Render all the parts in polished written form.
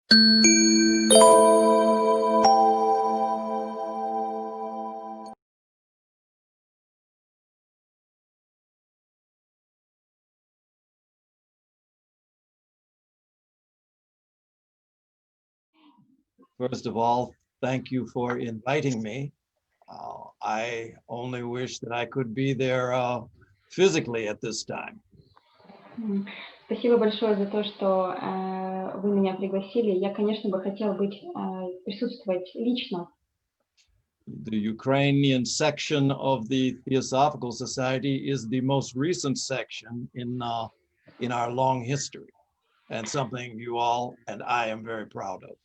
First of all, thank you for inviting me. I only wish that I could be there physically at this time. Спасибо большое за то, что вы меня пригласили. Я, конечно, бы хотела присутствовать лично. The Ukrainian section of the Theosophical Society is the most recent section in our long history, and something you all and I am very proud of.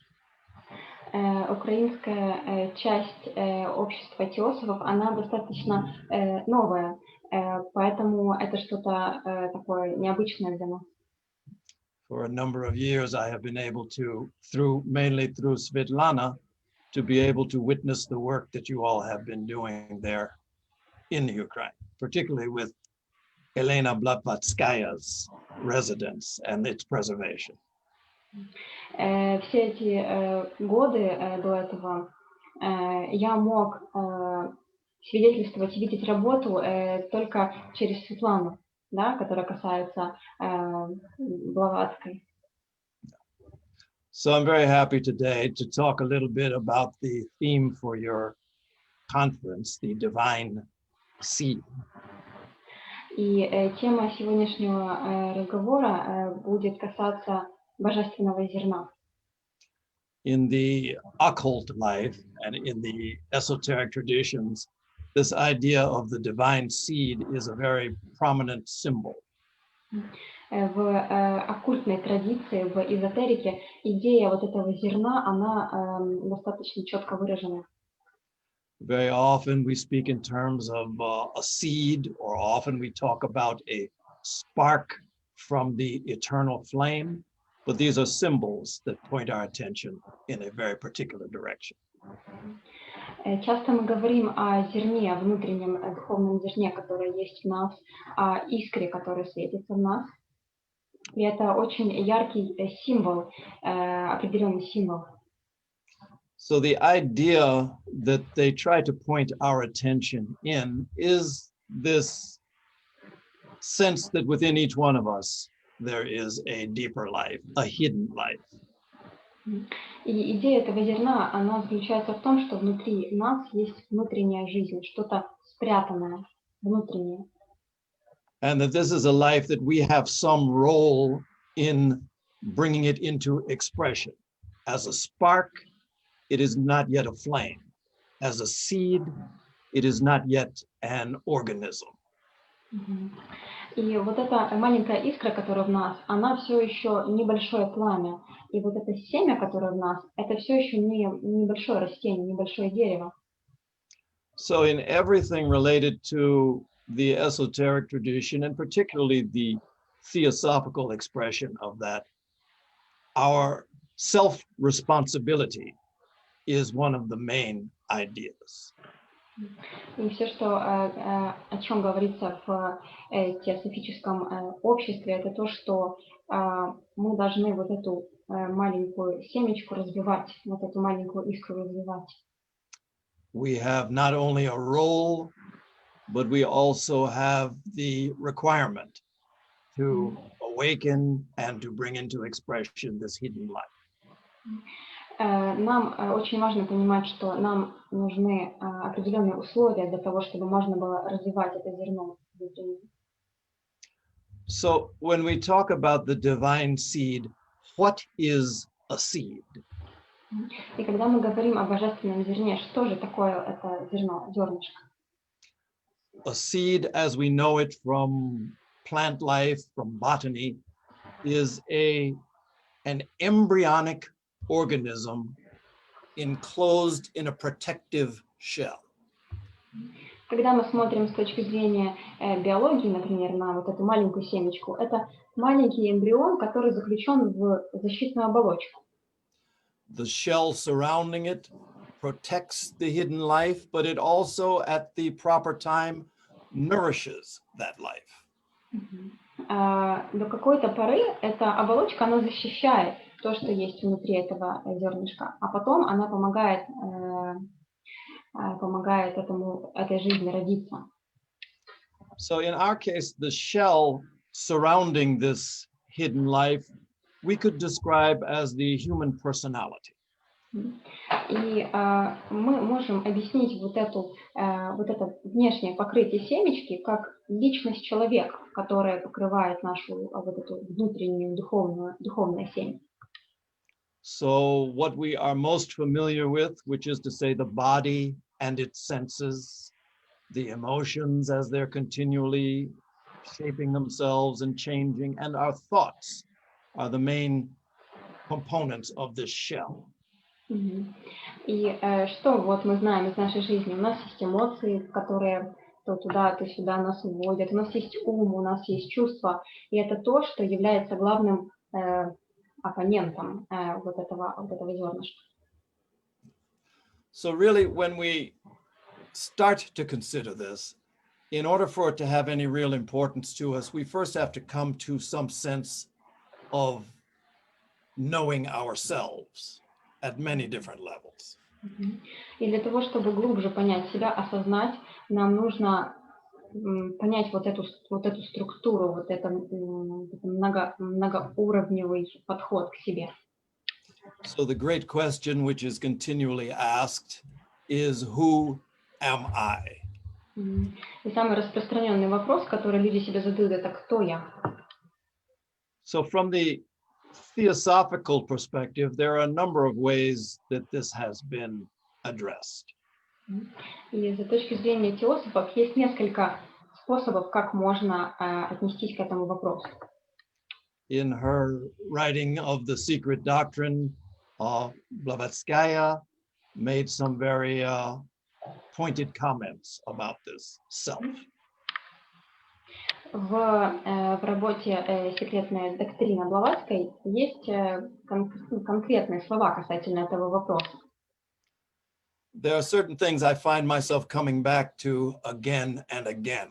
Украинская часть общества теософов, она достаточно новая, поэтому это что-то такое необычное для нас. For a number of years, I have been able to, mainly through Svetlana, to be able to witness the work that you all have been doing there in the Ukraine, particularly with Elena Blavatsky's residence and its preservation. Все эти годы до этого я мог свидетельствовать и видеть работу только через Светлану, да, которая касается Блаватской. So I'm very happy today to talk a little bit about the theme for your conference, the divine seed. И тема сегодняшнего разговора будет касаться божественного зерна. In the occult life and in the esoteric traditions, this idea of the divine seed is a very prominent symbol. В оккультной традиции, в эзотерике, идея вот этого зерна, она достаточно четко выражена. Very often we speak in terms of a seed, or often we talk about a spark from the eternal flame, but these are symbols that point our attention in a very particular direction. Часто мы говорим о зерне, о внутреннем духовном зерне, которое есть в нас, о искре, которая светится в нас. И это очень яркий символ, определенный символ. So the idea that they try to point our attention in is this sense that within each one of us there is a deeper life, a hidden life. И идея этого зерна, она заключается в том, что внутри нас есть внутренняя жизнь, что-то спрятанное, внутреннее. And that this is a life that we have some role in bringing it into expression. As a spark, it is not yet a flame. As a seed, it is not yet an organism. И вот эта маленькая искра, которая в нас, она все еще небольшое пламя. И вот это семя, которое в нас, это все еще не небольшое растение, небольшое дерево. So in everything related to the esoteric tradition, and particularly the theosophical expression of that, our self-responsibility is one of the main ideas. И все, о чем говорится в теософическом обществе, это то, что мы должны вот эту маленькую семечку развивать, вот эту маленькую искру развивать. We have not only a role, but we also have the requirement to awaken and to bring into expression this hidden life. Нам очень важно понимать, что нам нужны определенные условия для того, чтобы можно было развивать это зерно внутреннее. So when we talk about the divine seed, what is a seed? И когда мы говорим о божественном зерне, что же такое это зерно, зернышко? A seed, as we know it from plant life, from botany, is an embryonic organism enclosed in a protective shell. Когда мы смотрим с точки зрения биологии, например, на вот эту маленькую семечку, это маленький эмбрион, который заключен в защитную оболочку. The shell surrounding it protects the hidden life, but it also, at the proper time, nourishes that life. До какой-то поры эта оболочка, она защищает то, что есть внутри этого зернышка. А потом она помогает этой жизни родиться. So in our case, the shell surrounding this hidden life, we could describe as the human personality. И мы можем объяснить вот это внешнее покрытие семечки как личность человека, которая покрывает нашу вот эту внутреннюю духовное семя. So what we are most familiar with, which is to say the body and its senses, the emotions as they're continually shaping themselves and changing, and our thoughts are the main components of this shell. И что вот мы знаем из нашей жизни? У нас есть эмоции, которые то туда, то сюда нас уводят. У нас есть ум, у нас есть чувства. И это то, что является главным оппонентом вот этого зернышка. So really, when we start to consider this, in order for it to have any real importance to us, we first have to come to some sense of knowing ourselves at many different levels. И для того, чтобы глубже понять себя, осознать, нам нужно понять вот эту структуру, вот это многоуровневый подход к себе. So the great question which is continually asked is, who am I? И самый распространенный вопрос, который люди себе задают, это кто я? So from the theosophical perspective, there are a number of ways that this has been addressed. И с точки зрения теософов есть несколько способов, как можно отнестись к этому вопросу. In her writing of The Secret Doctrine, Blavatsky made some very pointed comments about this self. В работе «Секретная доктрина» Блаватской есть конкретные слова касательно этого вопроса. There are certain things I find myself coming back to again and again.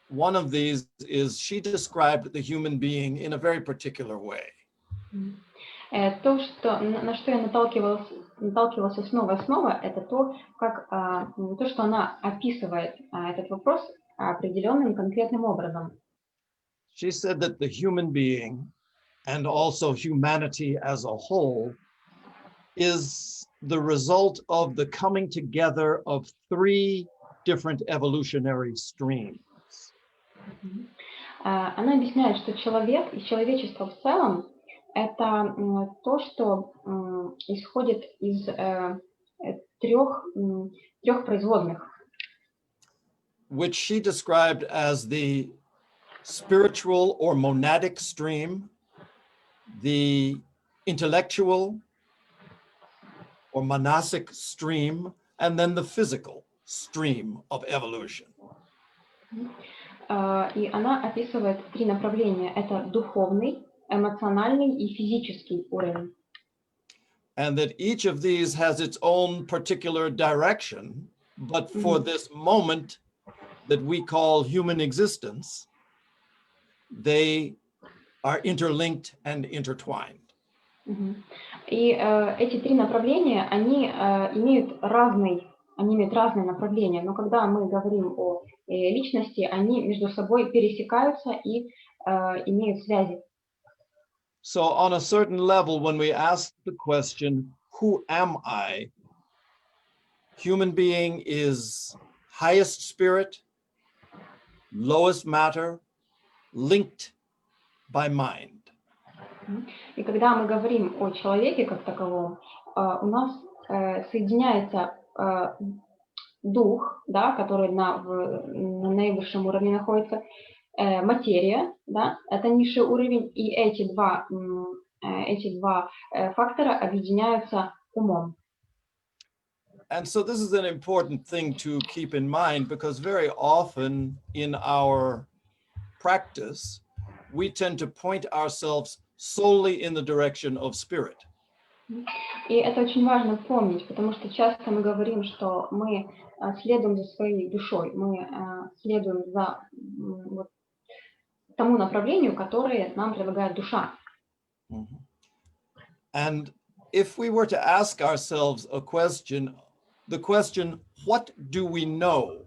One of these is she described the human being in a very particular way. То, на что я наталкивалась снова и снова, это то, что она описывает этот вопрос определенным конкретным образом. She said that the human being and also humanity as a whole is the result of the coming together of three different evolutionary streams. Она объясняет, что человек и человечество в целом это то, что исходит из трех производных. Which she described as the spiritual or monadic stream, the intellectual or monastic stream, and then the physical stream of evolution. И она описывает три направления. Это духовный, эмоциональный и физический уровень. And that each of these has its own particular direction, but for this moment that we call human existence, they are interlinked and intertwined. И эти три направления, они имеют разные направления, но когда мы говорим о личности, они между собой пересекаются и имеют связи. So on a certain level, when we ask the question, who am I? Human being is highest spirit, lowest matter, linked by mind. И когда мы говорим о человеке как таковом, у нас соединяется дух, да, который на наивысшем уровне находится, материя, да, это низший уровень, и эти два фактора объединяются умом. And so this is an important thing to keep in mind, because very often in our practice, we tend to point ourselves solely in the direction of spirit. И это очень важно помнить, потому что часто мы говорим, что мы следуем за своей душой, мы следуем за тому направлению, которое нам предлагает душа. And if we were to ask ourselves a question, the question, what do we know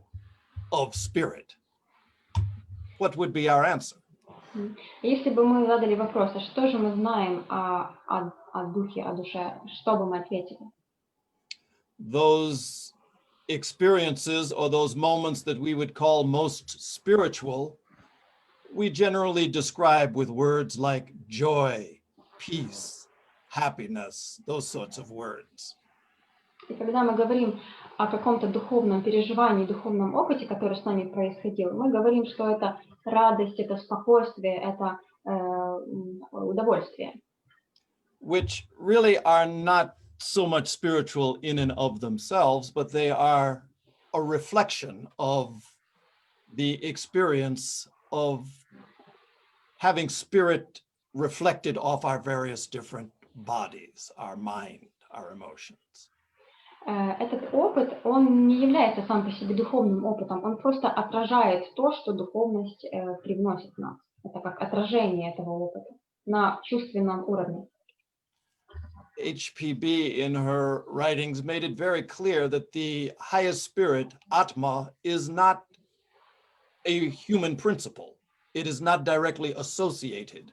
of spirit? What would be our answer? Если бы мы задали вопрос, а что же мы знаем о духе, о душе, что бы мы ответили? Those experiences or those moments that we would call most spiritual, we generally describe with words like joy, peace, happiness, those sorts of words. И когда мы говорим о каком-то духовном переживании, духовном опыте, который с нами происходил, мы говорим, что это радость, это спокойствие, это удовольствие. Which really are not so much spiritual in and of themselves, but they are a reflection of the experience of having spirit reflected off our various different bodies, our mind, our emotions. Этот опыт, он не является сам по себе духовным опытом, он просто отражает то, что духовность привносит в нас. Это как отражение этого опыта на чувственном уровне. HPB in her writings made it very clear that the highest spirit, Atma, is not a human principle. It is not directly associated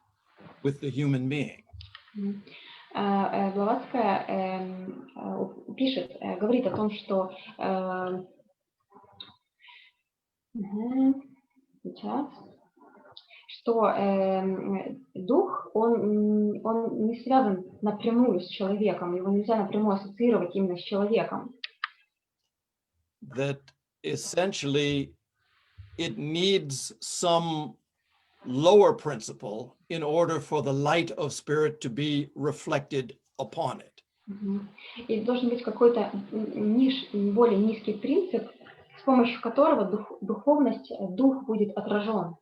with the human being. Блаватская пишет, говорит о том, что дух, он не связан напрямую с человеком, его нельзя напрямую ассоциировать именно с человеком. That essentially it needs some lower principle in order for the light of spirit to be reflected upon it. И должен быть какой-то более низкий принцип, с помощью которого духовность, дух будет отражен.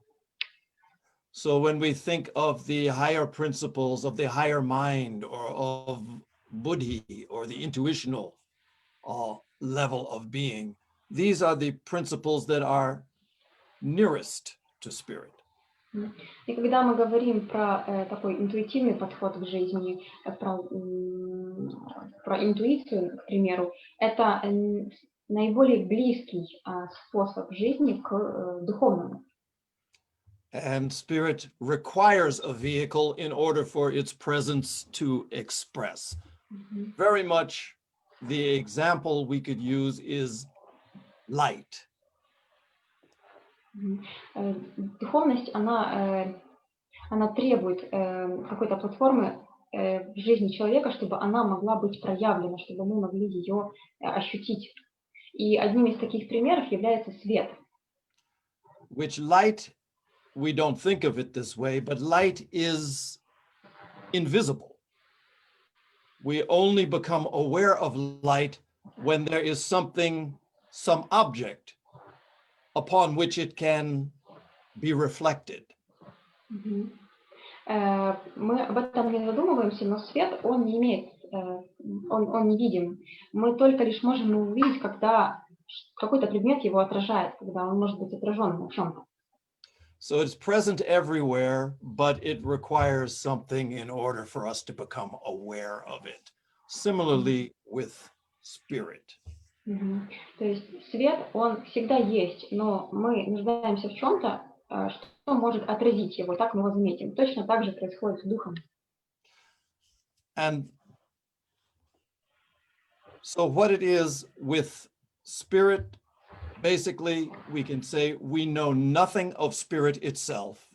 So when we think of the higher principles of the higher mind or of buddhi or the intuitional level of being, these are the principles that are nearest to spirit. И когда мы говорим про такой интуитивный подход к жизни, про интуицию, к примеру, это наиболее близкий способ жизни к духовному. And spirit requires a vehicle in order for its presence to express. Very much the example we could use is light. Духовность, она требует какой-то платформы в жизни человека, чтобы она могла быть проявлена, чтобы мы могли ее ощутить. И одним из таких примеров является свет. Which light, we don't think of it this way, but light is invisible. We only become aware of light when there is something, some object upon which it can be reflected. Мы об этом не задумываемся, но свет, он не имеет, он невидим. Мы только лишь можем его увидеть, когда какой-то предмет его отражает, когда он может быть отражен на чем-то. So it's present everywhere, but it requires something in order for us to become aware of it. Similarly with spirit. То есть свет, он всегда есть, но мы нуждаемся в чем-то, что может отразить его, так мы его заметим. Точно так же происходит с духом. And so what it is with spirit, basically we can say we know nothing of spirit itself,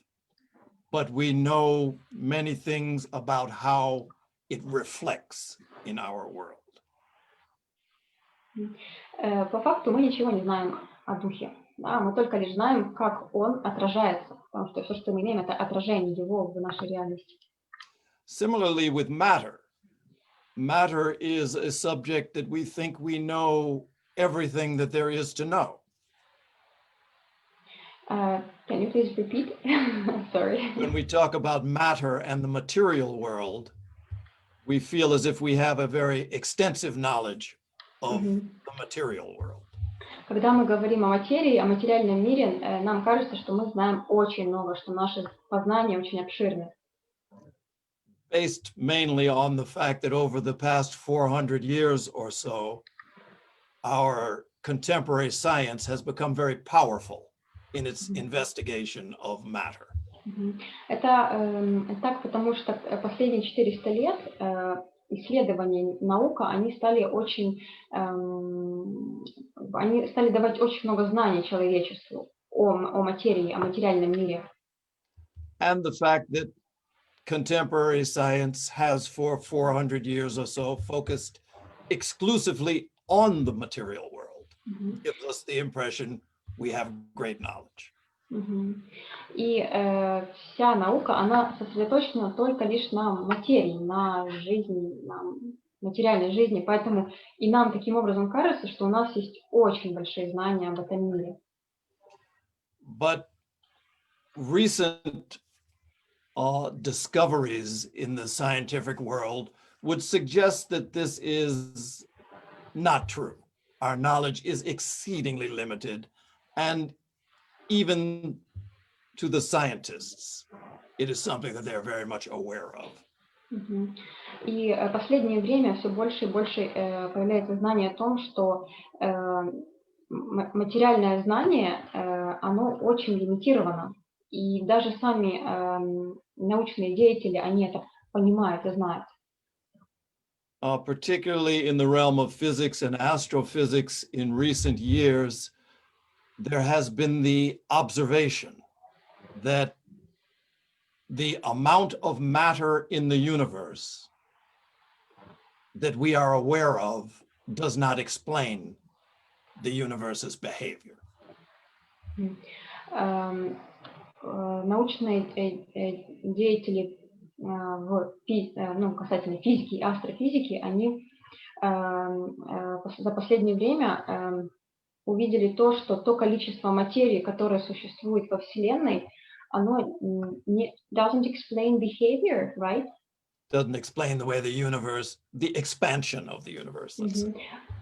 but we know many things about how it reflects in our world. По факту мы ничего не знаем о духе. Да? Мы только лишь знаем, как он отражается, потому что все, что мы имеем, это отражение его в нашей реальности. Similarly with matter. Matter is a subject that we think we know everything that there is to know. Can you please repeat? Sorry. When we talk about matter and the material world, we feel as if we have a very extensive knowledge of the material world. Когда мы говорим о материи, о материальном мире, нам кажется, что мы знаем очень много, что наше познание очень обширно. based mainly on the fact that over the past 400 years or so, our contemporary science has become very powerful in its investigation of matter. Это так, потому что последние 400 лет исследования наука, они стали давать очень много знаний человечеству о материи, о материальном мире. And the fact that contemporary science has for 400 years or so focused exclusively on the material world gives us the impression we have great knowledge. И вся наука, она сосредоточена только лишь на материи, на жизни, на материальной жизни, поэтому и нам таким образом кажется, что у нас есть очень большие знания об этом мире. But recent discoveries in the scientific world would suggest that this is not true. Our knowledge is exceedingly limited, and even to the scientists, it is something that they're very much aware of. И последнее время все больше и больше появляется знание о том, что материальное знание, оно очень лимитировано. И даже сами научные деятели, они это понимают и знают. Particularly in the realm of physics and astrophysics in recent years, there has been the observation that the amount of matter in the universe that we are aware of does not explain the universe's behavior. Научные деятели касательно физики и астрофизики, они за последнее время увидели то, что то количество материи, которое существует во Вселенной, оно doesn't explain behavior, right? Doesn't explain the way the universe, the expansion of the universe.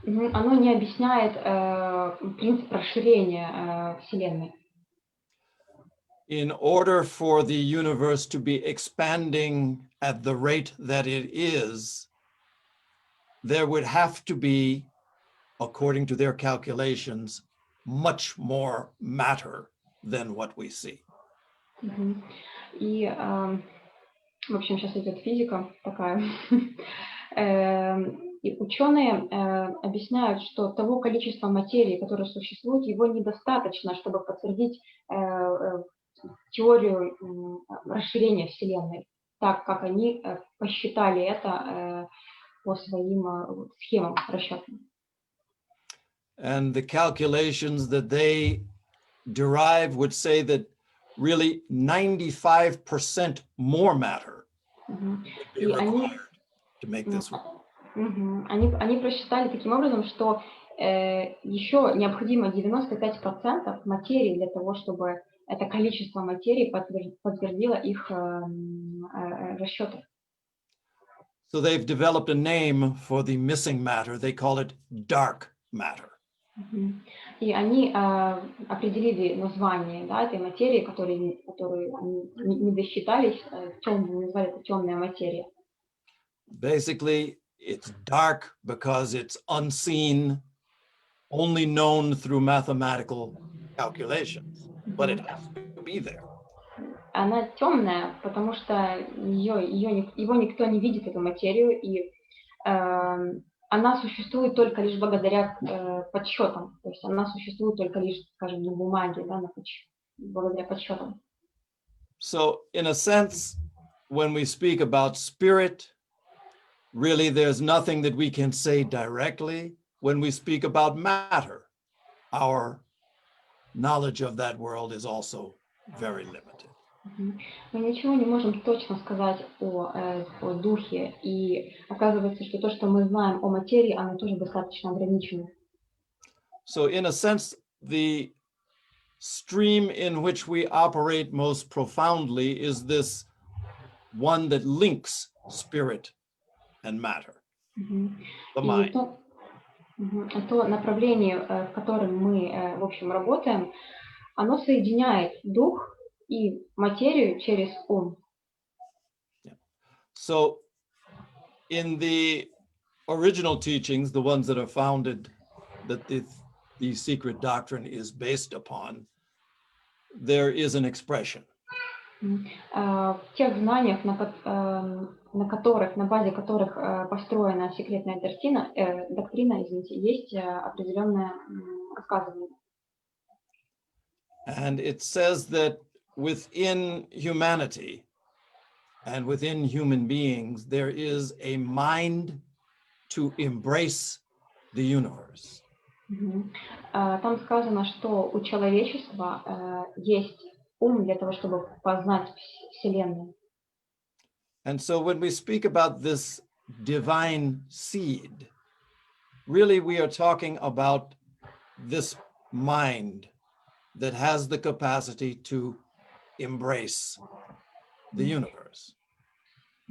Оно не объясняет принцип расширения Вселенной. In order for the universe to be expanding at the rate that it is, there would have to be, according to their calculations, much more matter than what we see. И, в общем, сейчас идет физика такая. И ученые объясняют, что того количества материи, которое существует, его недостаточно, чтобы подтвердить теорию расширения Вселенной, так как они посчитали это по своим схемам расчетным. And the calculations that they derive would say that really 95% more matter would be required to make this work. Они просчитали таким образом, что еще необходимо 95% материи для того, чтобы это количество материи подтвердило их расчеты. So they've developed a name for the missing matter. They call it dark matter. И они определили название этой материи, которую они не досчитались, назвали это темная материя. Basically, it's dark because it's unseen, only known through mathematical calculations, but it has to be there. Она темная, потому что его никто не видит, эту материю, и она существует только лишь благодаря подсчетам. То есть она существует только лишь, скажем, на бумаге, благодаря подсчетам. So, in a sense, when we speak about spirit, really there's nothing that we can say directly. When we speak about matter, our knowledge of that world is also very limited. Мы ничего не можем точно сказать о духе, и оказывается, что то, что мы знаем о материи, оно тоже достаточно ограничено. So in a sense, the stream in which we operate most profoundly is this one that links spirit and matter, the mind. То направление, в котором мы, в общем, работаем, оно соединяет дух и материю через ум. So in the original teachings, the ones that are founded, that the secret doctrine is based upon, there is an expression. В тех знаниях, на которых, на базе которых построена секретная доктрина, извините, есть определенное высказывание. And it says that within humanity and within human beings, there is a mind to embrace the universe. Там сказано, что у человечества есть ум для того, чтобы познать Вселенную. And so when we speak about this divine seed, really we are talking about this mind that has the capacity to embrace the universe.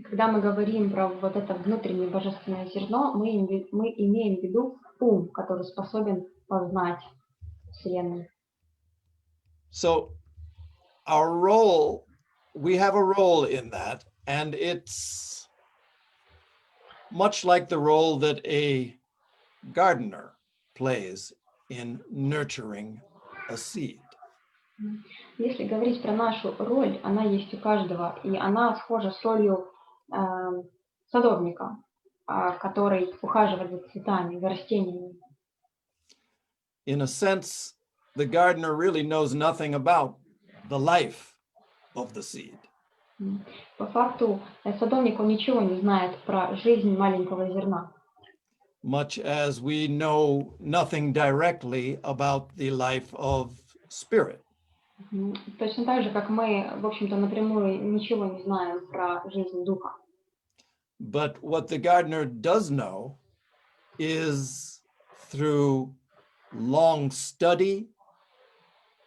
Когда мы говорим про вот это внутреннее божественное зерно, мы имеем в виду ум, который способен познать Вселенную. So our role, we have a role in that, and it's much like the role that a gardener plays in nurturing a seed. Если говорить про нашу роль, она есть у каждого, и она схожа с ролью садовника, который ухаживает за цветами, за растениями. In a sense, the gardener really knows nothing about the life of the seed. По факту, садовник, он ничего не знает про жизнь маленького зерна. Much as we know nothing directly about the life of spirit. Точно так же, как мы, в общем-то, напрямую ничего не знаем про жизнь духа. But what the gardener does know is through long study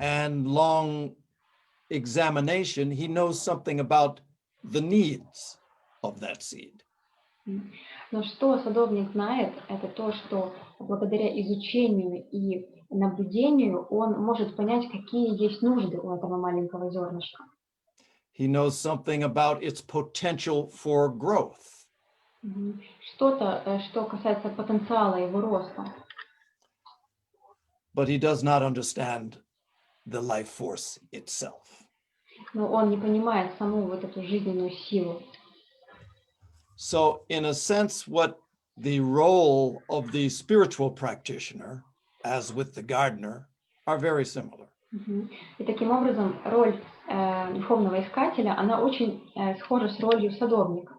and long examination, he knows something about the needs of that seed. Но что садовник знает, это то, что благодаря изучению и наблюдению он может понять, какие есть нужды у этого маленького зернышка. He knows something about its potential for growth. Что-то, что касается потенциала его роста. But he does not understand the life force itself. Но он не понимает саму вот эту жизненную силу. So in a sense, what the role of the spiritual practitioner, as with the gardener, are very similar. И таким образом роль духовного искателя, она очень схожа с ролью садовника.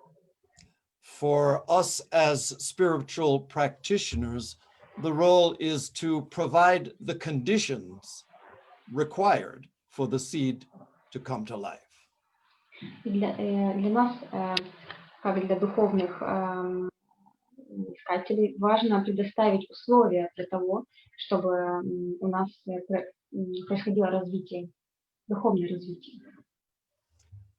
For us as spiritual practitioners, the role is to provide the conditions required for the seed to come to life. Для нас, как для духовных искателей, важно предоставить условия для того, чтобы у нас происходило развитие, духовное развитие.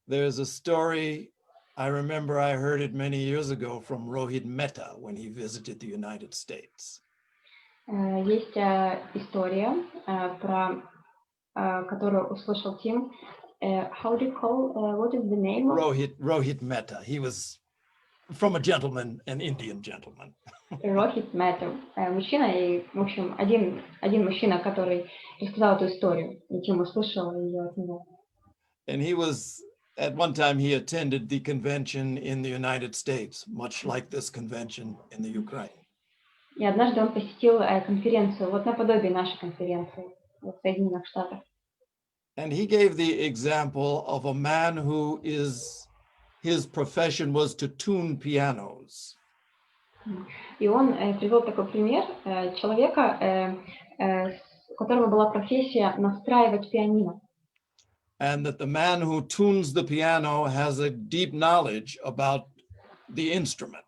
There's a story, I remember I heard it many years ago from Rohit Mehta when he visited the United States. Есть история, про которую услышал Тим. How do you call, what is the name of? Rohit Mehta. He was from a gentleman, an Indian gentleman. Rohit Mehta. Мужчина, и, в общем, один мужчина, который рассказал эту историю, и Тим услышал ее от него. And he was, at one time, he attended the convention in the United States, much like this convention in the Ukraine. И однажды он посетил конференцию, вот наподобие нашей конференции в Соединенных Штатах. And he gave the example of a man who his profession was to tune pianos. И он привел такой пример человека, у которого была профессия настраивать пианино. And that the man who tunes the piano has a deep knowledge about the instrument.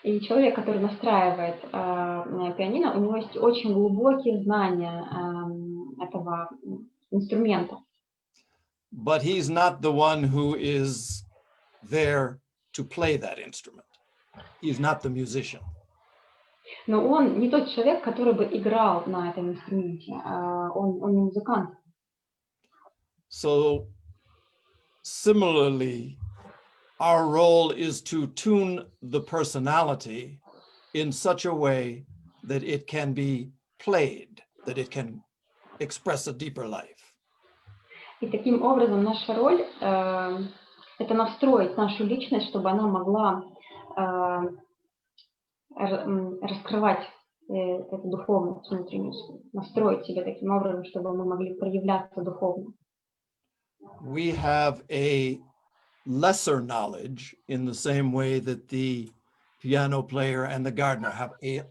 И человек, который настраивает пианино, у него есть очень глубокие знания этого инструмента. But he's not the one who is there to play that instrument. He's not the musician. Но он не тот человек, который бы играл на этом инструменте. Он не музыкант. So similarly, our role is to tune the personality in such a way that it can be played, that it can express a deeper life. И таким образом наша роль это настроить нашу личность, чтобы она могла раскрывать эту духовность внутреннюю, настроить себя таким образом, чтобы мы могли проявляться духовно. We have a lesser knowledge in the same way that the piano player and the gardener have a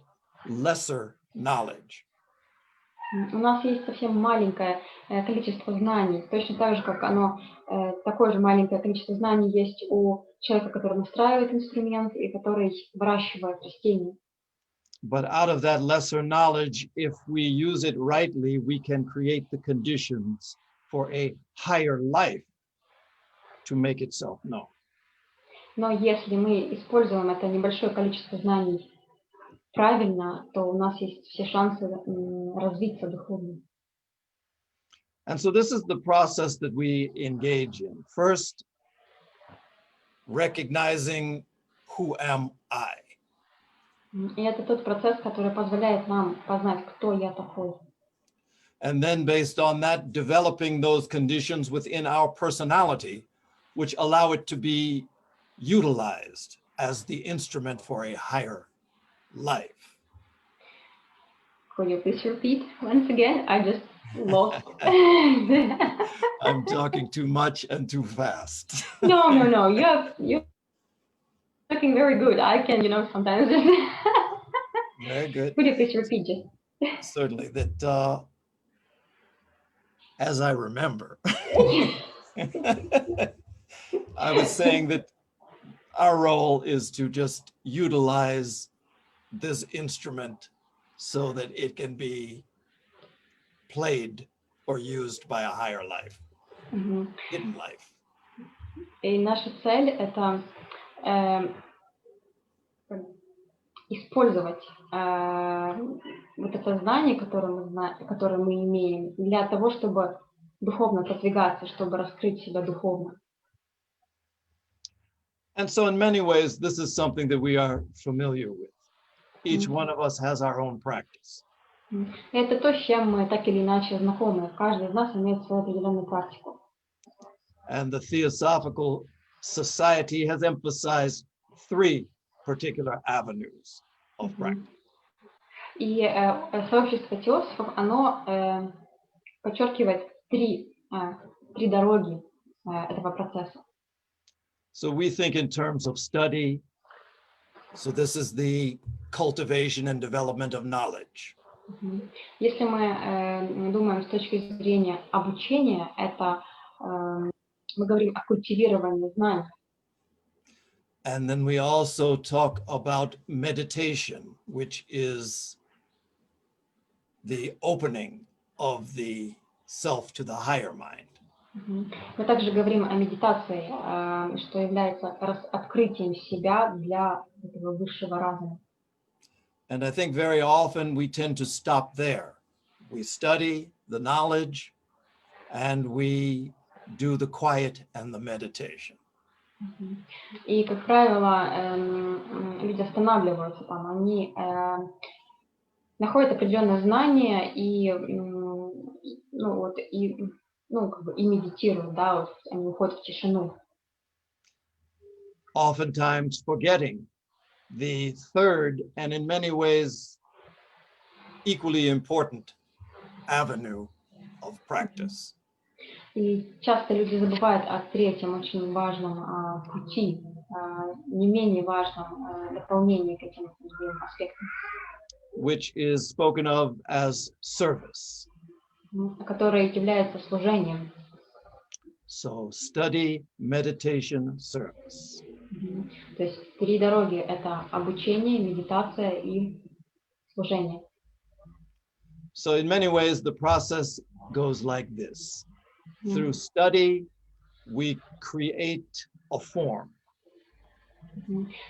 lesser knowledge. У нас есть совсем маленькое количество знаний, точно так же, как оно, такое же маленькое количество знаний есть у человека, который настраивает инструмент и который выращивает растения. But out of that lesser knowledge, if we use it rightly, we can create the conditions for a higher life to make itself known. Но если мы используем это небольшое количество знаний правильно, то у нас есть все шансы развиться духовно. And so this is the process that we engage in. First, recognizing who am I. И это тот процесс, который позволяет нам познать, кто я такой. And then based on that, developing those conditions within our personality, which allow it to be utilized as the instrument for a higher life. Could you please repeat once again? I just lost. I'm talking too much and too fast. No. You're talking very good. I can, sometimes just. Very good. Could you please repeat just? Certainly. That, as I remember, I was saying that our role is to just utilize this instrument so that it can be played or used by a higher life, hidden life. И наша цель это использовать вот это знание, которое мы имеем, для того, чтобы духовно продвигаться, чтобы раскрыть себя духовно. And so in many ways, this is something that we are familiar with. Each one of us has our own practice. Это то, с чем мы так или иначе знакомы. Каждый из нас имеет свою определенную практику. And the Theosophical Society has emphasized 3 particular avenues of practice. И сообщество теософов, оно подчеркивает три дороги этого процесса. So we think in terms of study. So this is the cultivation and development of knowledge. Если мы думаем с точки зрения обучения, это мы говорим о культивировании знаний. And then we also talk about meditation, which is the opening of the self to the higher mind. Мы также говорим о медитации, что является открытием себя для этого высшего разума. And I think very often we tend to stop there. We study the knowledge and we do the quiet and the meditation. И, как правило, люди останавливаются там, они находят определенное знание и, и медитируют, да, вот, они уходят в тишину. Oftentimes forgetting the third and in many ways equally important avenue of practice. И часто люди забывают о третьем очень важном пути, не менее важном дополнении к этим двум аспектам. Which is spoken of as service. Которое является служением. So study, meditation, service. То есть 3 дороги — это обучение, медитация и служение. So in many ways, the process goes like this. Through study, we create a form.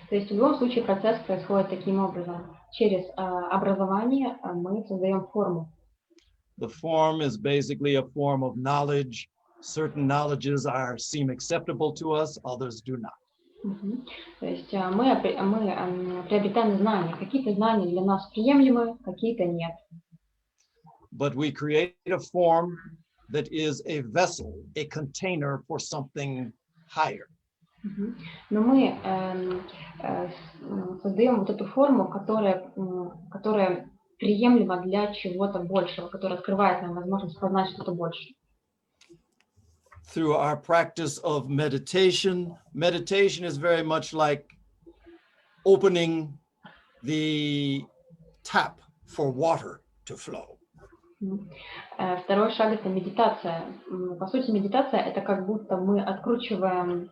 То есть в любом случае процесс происходит таким образом. Через образование мы создаем форму. The form is basically a form of knowledge. Certain knowledges seem acceptable to us, others do not. То есть мы приобретаем знания. Какие-то знания для нас приемлемы, какие-то нет. But we create a form that is a vessel, a container for something higher. Но мы создаем вот эту форму, которая приемлема для чего-то большего, которая открывает нам возможность познать что-то больше. Through our practice of meditation, meditation is very much like opening the tap for water to flow. Второй шаг — это медитация. По сути, медитация — это как будто мы откручиваем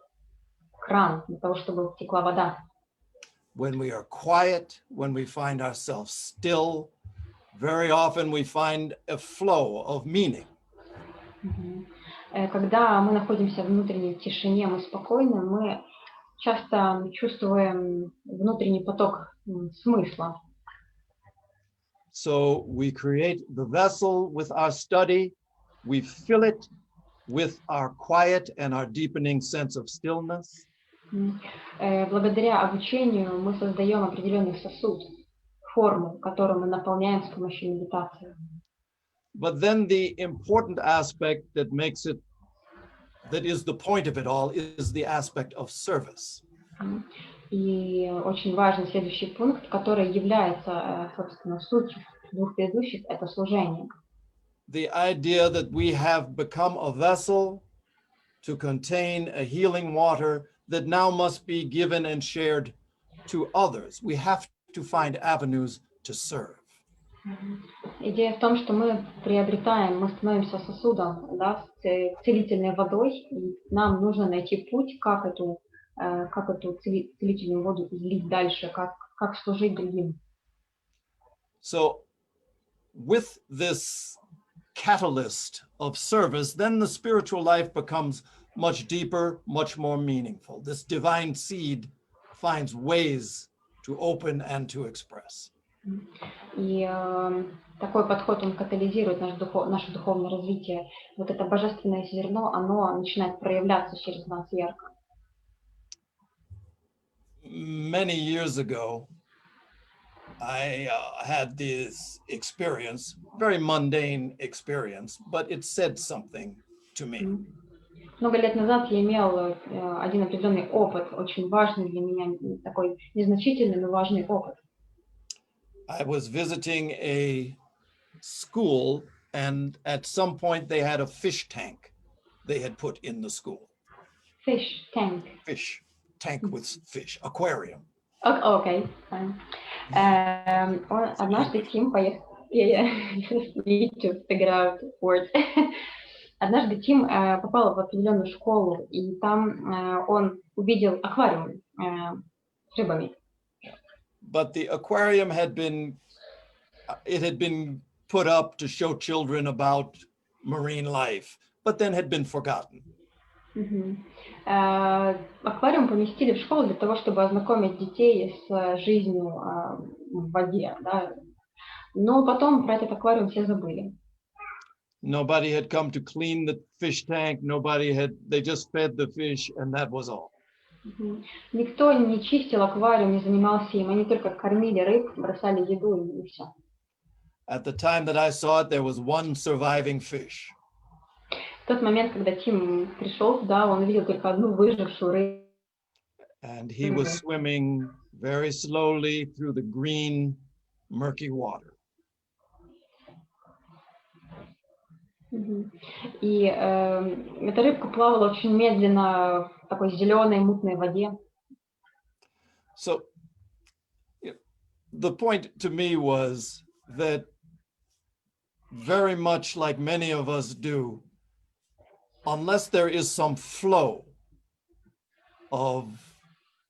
кран для того, чтобы текла вода. When we are quiet, when we find ourselves still, very often we find a flow of meaning. Когда мы находимся в внутренней тишине, мы спокойны, мы часто чувствуем внутренний поток смысла. So we create the vessel with our study, we fill it with our quiet and our deepening sense of stillness. Благодаря обучению мы создаем определенный сосуд, форму, которую мы наполняем с помощью медитации. But then the important aspect that makes it, that is the point of it all, is the aspect of service. И очень важный следующий пункт, который является, собственно, сутью двух предыдущих, это служение. The idea that we have become a vessel to contain a healing water that now must be given and shared to others. We have to find avenues to serve. Идея в том, что мы становимся сосудом, да, с целительной водой, и нам нужно найти путь, как эту целительную воду излить дальше, как служить другим. So with this catalyst of service, then the spiritual life becomes much deeper, much more meaningful. This divine seed finds ways to open and to express. И такой подход, он катализирует наше духовное развитие. Вот это божественное зерно, оно начинает проявляться через нас ярко. Many years ago, I had this experience, very mundane experience, but it said something to me. Много лет назад я имел один определенный опыт, очень важный для меня, такой незначительный, но важный опыт. I was visiting a school, and at some point they had a fish tank they had put in the school. Fish tank. Fish tank with fish, aquarium. Okay, fine. Однажды Тим поехал, need to figure out words. Однажды Тим попал в определенную школу, и там он увидел аквариум с рыбами. But the aquarium had been put up to show children about marine life, but then had been forgotten. Аквариум поместили в школу для того, чтобы ознакомить детей с жизнью в воде, да? Но потом про этот аквариум все забыли. Nobody had come to clean the fish tank. They just fed the fish, and that was all. Никто не чистил аквариум, не занимался им, они только кормили рыб, бросали еду и все. At the time that I saw it, there was one surviving fish. В тот момент, когда Тим пришел туда, он увидел только одну выжившую рыбу. And he was swimming very slowly through the green, murky water. И эта рыбка плавала очень медленно в такой зеленой мутной воде. So the point to me was that very much like many of us do, unless there is some flow of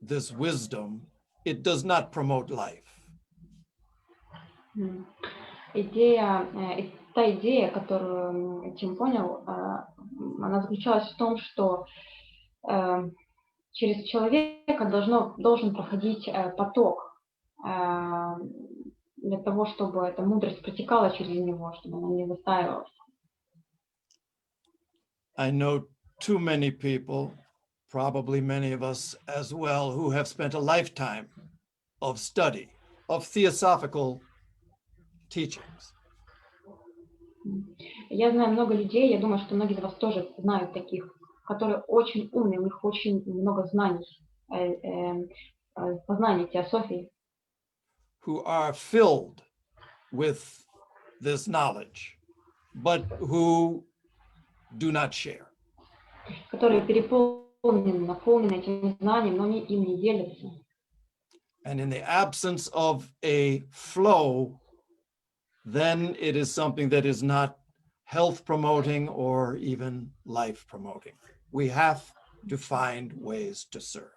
this wisdom, it does not promote life. Та идея, которую Тим понял, она заключалась в том, что через человека должен проходить поток для того, чтобы эта мудрость протекала через него, чтобы она не застаивалась. I know too many people, probably many of us as well, who have spent a lifetime of study, of theosophical teachings. Я знаю много людей, я думаю, что многие из вас тоже знают таких, которые очень умные, у них очень много знаний, познаний теософии, Who are filled with this knowledge, but who do not share. которые переполнены, наполнены этим знанием, но они им не делятся. And in the absence of a flow, then it is something that is not health promoting or even life promoting. We have to find ways to serve.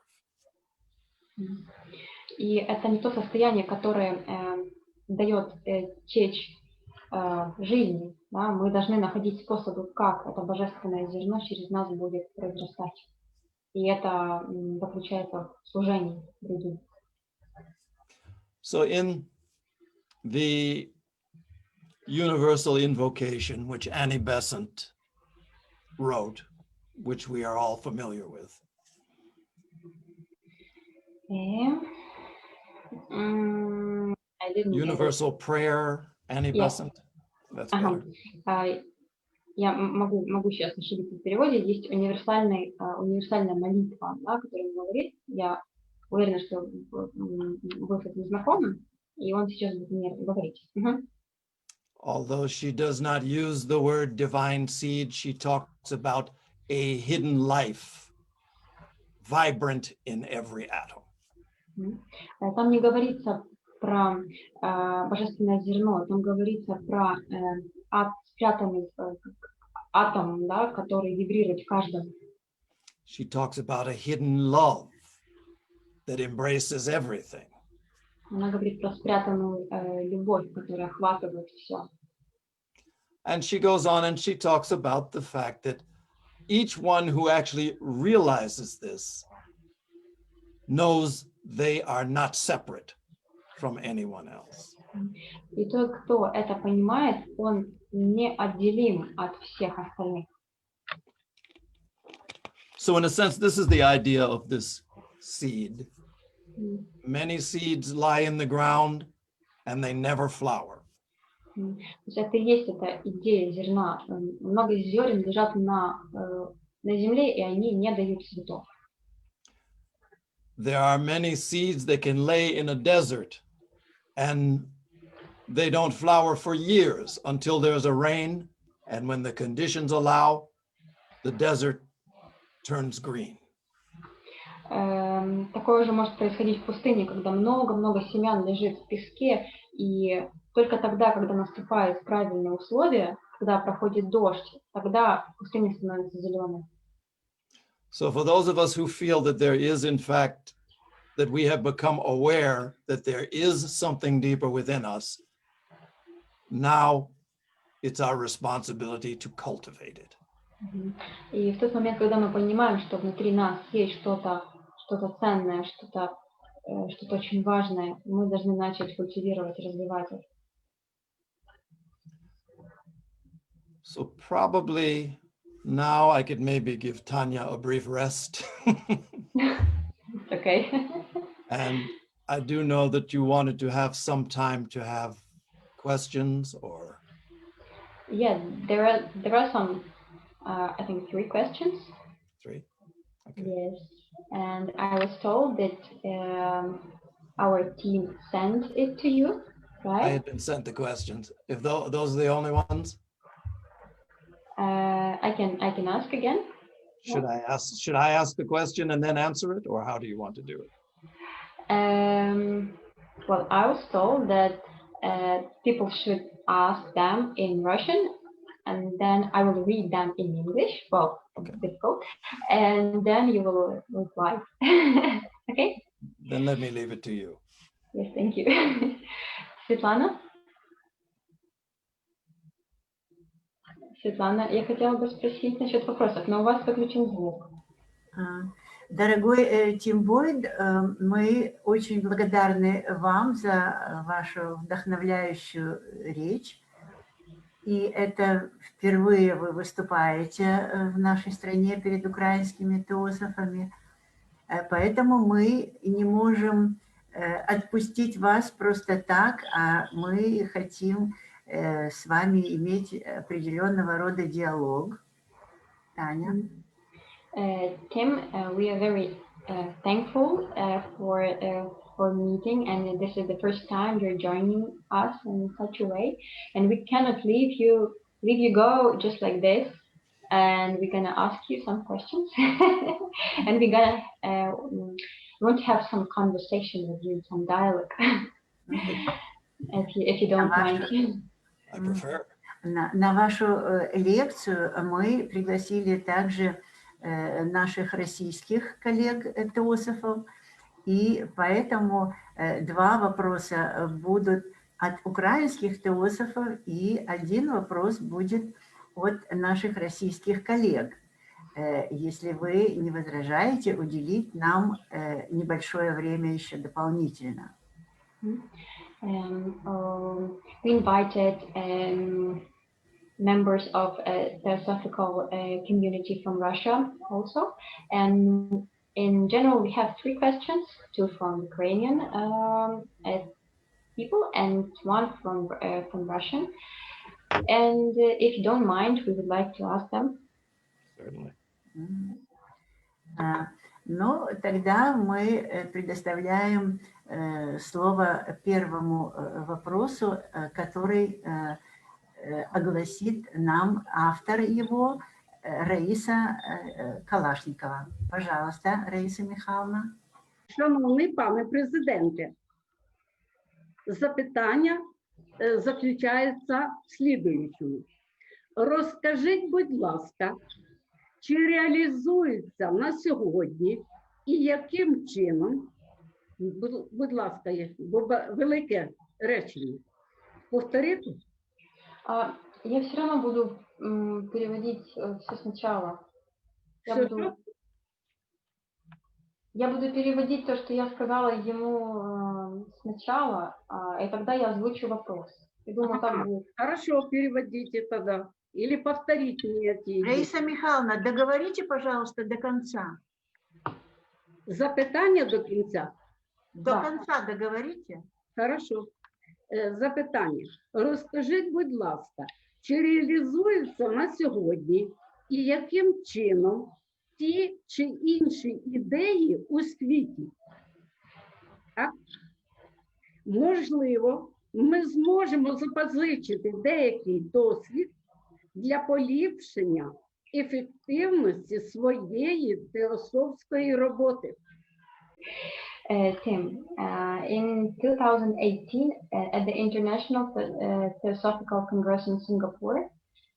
И это не то состояние, которое дает течь жизни. Да? Мы должны находить способы, как это божественное зерно через нас будет произрастать. И это заключается в служении другим. So in the universal invocation, which Annie Besant wrote, which we are all familiar with, I didn't universal prayer, Annie Besant. That's better. Я могу сейчас ошибиться в переводе. Есть универсальная молитва, да, которую он говорит. Я уверена, что вы с этим знакомы, и он сейчас будет мне говорить. Although she does not use the word divine seed, she talks about a hidden life, vibrant in every atom. Там не говорится про божественное зерно, там говорится про спрятанный атом, да, который вибрирует в каждом. She talks about a hidden love that embraces everything. Она говорит про спрятанную любовь, которая охватывает все. And she goes on and she talks about the fact that each one who actually realizes this knows they are not separate from anyone else. И тот, кто это понимает, он неотделим от всех остальных. So in a sense, this is the idea of this seed. Many seeds lie in the ground and they never flower. То есть это и есть эта идея зерна. Много зерен лежат на земле, и они не дают цветов. There are many seeds that can lay in a desert and they don't flower for years until there's a rain, and when the conditions allow, the desert turns green. Такое же может происходить в пустыне, когда много-много семян лежит в песке, и только тогда, когда наступают правильные условия, когда проходит дождь, тогда пустыня становится зеленой. So for those of us who feel that there is, in fact, that we have become aware that there is something deeper within us, now it's our responsibility to cultivate it. И в тот момент, когда мы понимаем, что внутри нас есть что-то ценное, что-то очень важное, мы должны начать культивировать, развивать это. So probably now I could maybe give Tanya a brief rest. Okay. And I do know that you wanted to have some time to have questions or... Yeah, there are some, I think 3 questions. 3? Okay. Yes, and I was told that our team sent it to you, right? I had been sent the questions. If those are the only ones? I can ask again. Should I ask the question and then answer it, or how do you want to do it? Well, I was told that people should ask them in Russian, and then I will read them in English. Well, okay. Difficult, and then you will reply. Okay? Then let me leave it to you. Yes, thank you. Светлана? Светлана, я хотела бы спросить насчет вопросов, но у вас выключен звук. Дорогой Тим Бойд, мы очень благодарны вам за вашу вдохновляющую речь. и это впервые вы выступаете в нашей стране перед украинскими теософами. Поэтому мы не можем отпустить вас просто так, а мы хотим с вами иметь определенного рода диалог. Таня? Tim, we are very thankful for meeting, and this is the first time you're joining us in such a way, and we cannot leave you go just like this, and we're gonna ask you some questions, and we're gonna want to have some conversation with you, some dialogue, if you don't mind. I prefer. На вашу лекцию мы пригласили также наших российских коллег-теософов, и поэтому два вопроса будут от украинских теософов, и один вопрос будет от наших российских коллег. Если вы не возражаете, уделить нам небольшое время еще дополнительно. We invited members of theosophical community from Russia also, and in general we have 3 questions, 2 from Ukrainian people and 1 from Russian, and if you don't mind, we would like to ask them. Certainly. Ну, тогда мы предоставляем слово первому вопросу, который огласит нам автор его, Раиса Калашникова. Пожалуйста, Раиса Михайловна. Шановний пане президенте, запитання заключається в слідуючому. Розкажіть, будь ласка, чи реалізується на сьогодні і яким чином, будь ласка, бо велике речення, повторити? Я все равно буду переводить все сначала. Я буду переводить то, что я сказала ему сначала, и тогда я озвучу вопрос. Я думаю, так будет. Хорошо, переводите тогда. Или повторите мне эти. Раиса Михайловна, договорите, пожалуйста, до конца. Запитання до кінця? До конца договорите. Хорошо. Запитання. Розкажіть, будь ласка, чи реалізуються на сьогодні і яким чином ті чи інші ідеї у світі? Так? Можливо, ми зможемо запозичити деякий досвід для поліпшення ефективності своєї теософської роботи. Tim, in 2018, at the International Theosophical Congress in Singapore,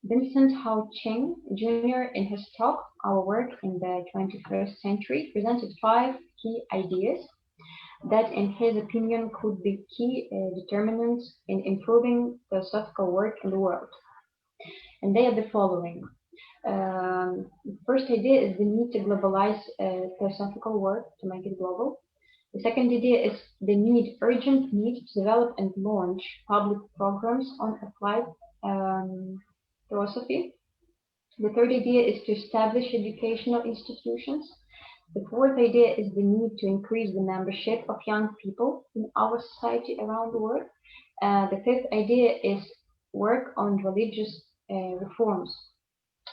Vincent Hao Ching Jr. in his talk, Our Work in the 21st Century, presented 5 key ideas that, in his opinion, could be key determinants in improving theosophical work in the world. And they are the following. The first idea is the need to globalize theosophical work, to make it global. The second idea is the urgent need to develop and launch public programs on applied theosophy. The third idea is to establish educational institutions. The fourth idea is the need to increase the membership of young people in our society around the world. The fifth idea is work on religious reforms.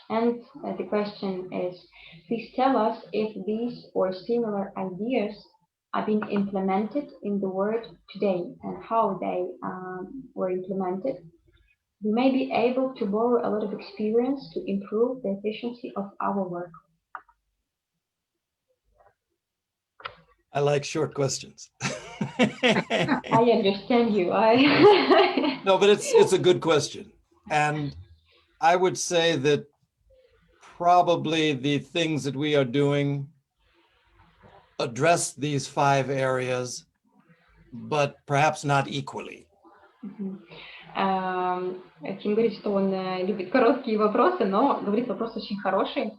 And the question is, please tell us if these or similar ideas are being implemented in the world today and how they were implemented. We may be able to borrow a lot of experience to improve the efficiency of our work. I like short questions. I understand you. No, but it's a good question. And I would say that probably the things that we are doing address these 5 areas, but perhaps not equally. Тим говорит, что он любит короткие вопросы, но говорит, вопрос очень хороший.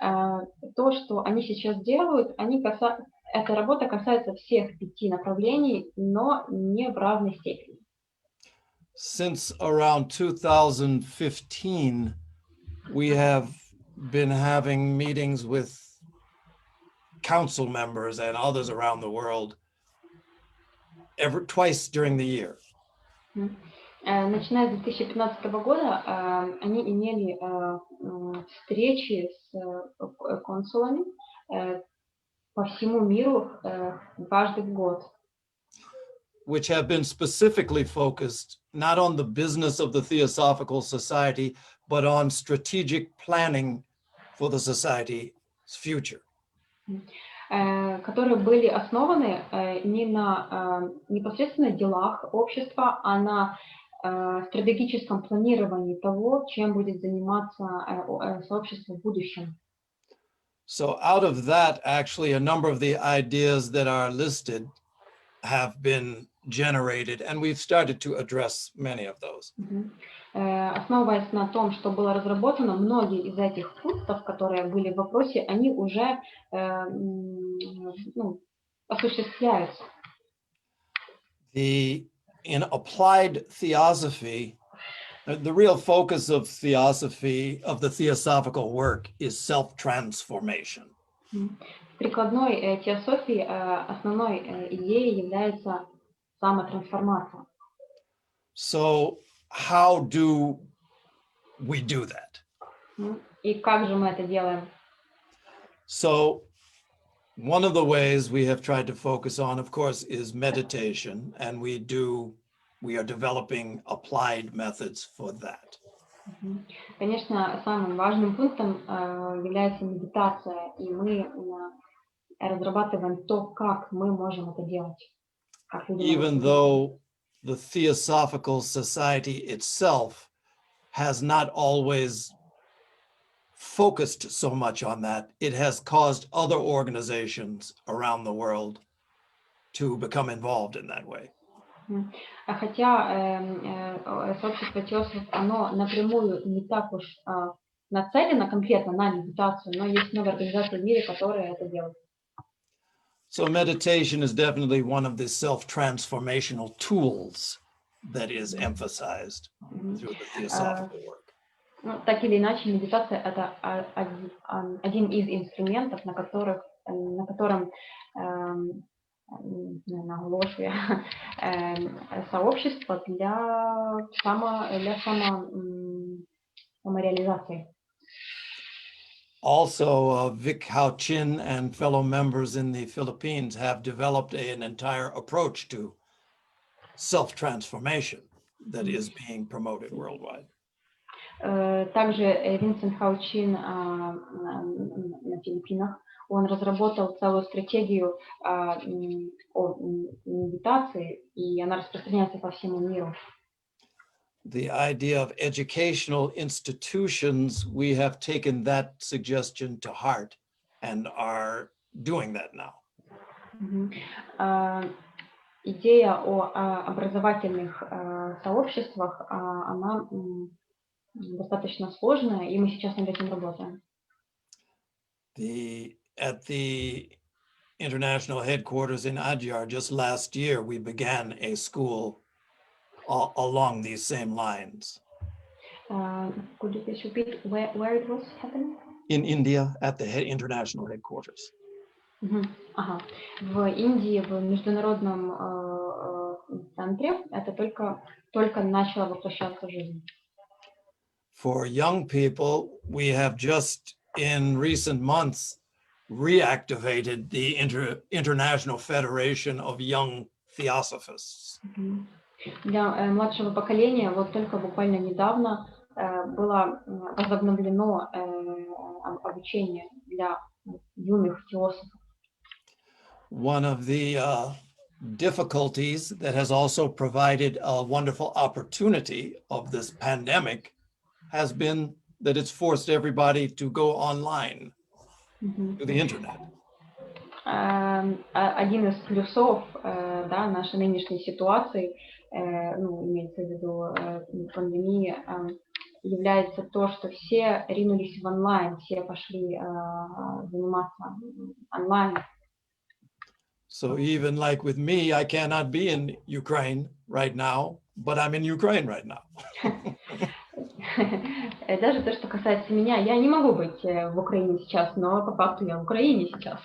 То, что они сейчас делают, эта работа касается всех 5 направлений, но не в равной степени. since around 2015, we have been having meetings with council members and others around the world twice during the year. Начиная с 2015 года они имели встречи с консулами по всему миру дважды в год. Which have been specifically focused not on the business of the Theosophical Society, but on strategic planning for the society's future. Которые были основаны не на непосредственно делах общества, а на стратегическом планировании того, чем будет заниматься сообщество в будущем. So out of that, actually, a number of the ideas that are listed have been generated, and we've started to address many of those. Основываясь на том, что было разработано, многие из этих пунктов, которые были в вопросе, они уже осуществляются. In applied theosophy, the real focus of theosophy, of the theosophical work, is self-transformation. В прикладной теософии основной идеей является самотрансформация. So how do we do that? И как же мы это делаем? So one of the ways we have tried to focus on, of course, is meditation, and we are developing applied methods for that. Конечно, самым важным пунктом является медитация, и мы разрабатываем то, как мы можем это делать. Even though the Theosophical Society itself has not always focused so much on that, it has caused other organizations around the world to become involved in that way. Хотя сообщество теософов, оно напрямую не так уж нацелено конкретно на медитацию, но есть много организаций в мире, которые это делают. So meditation is definitely one of the self-transformational tools that is emphasized through the theosophical work. Так или иначе, медитация — это один из инструментов, на котором наголошує сообщество для самореализации. Also, Vic Hao Chin and fellow members in the Philippines have developed an entire approach to self-transformation that is being promoted worldwide. Также Винсент Хао Чин на Филиппинах, он разработал целую стратегию медитации, и она распространяется по всему миру. The idea of educational institutions, we have taken that suggestion to heart and are doing that now. Идея о образовательных сообществах, она достаточно сложная, и мы сейчас над этим работаем. At the international headquarters in Adyar, just last year, we began a school along these same lines. Could you please repeat where it was happening? In India, at the international headquarters. Ага. В Индии, в международном центре, это только начало воплощаться в жизнь. For young people, we have just in recent months reactivated the International Federation of Young Theosophists. Для младшего поколения вот только буквально недавно было возобновлено обучение для юных теософов. One of the difficulties that has also provided a wonderful opportunity of this pandemic has been that it's forced everybody to go online to the internet. Один из плюсов нашей нынешней ситуации, имеется в виду пандемии, является то, что все ринулись в онлайн, все пошли заниматься онлайн. So even like with me, I cannot be in Ukraine right now, but I'm in Ukraine right now. Даже то, что касается меня, я не могу быть в Украине сейчас, но по факту я в Украине сейчас.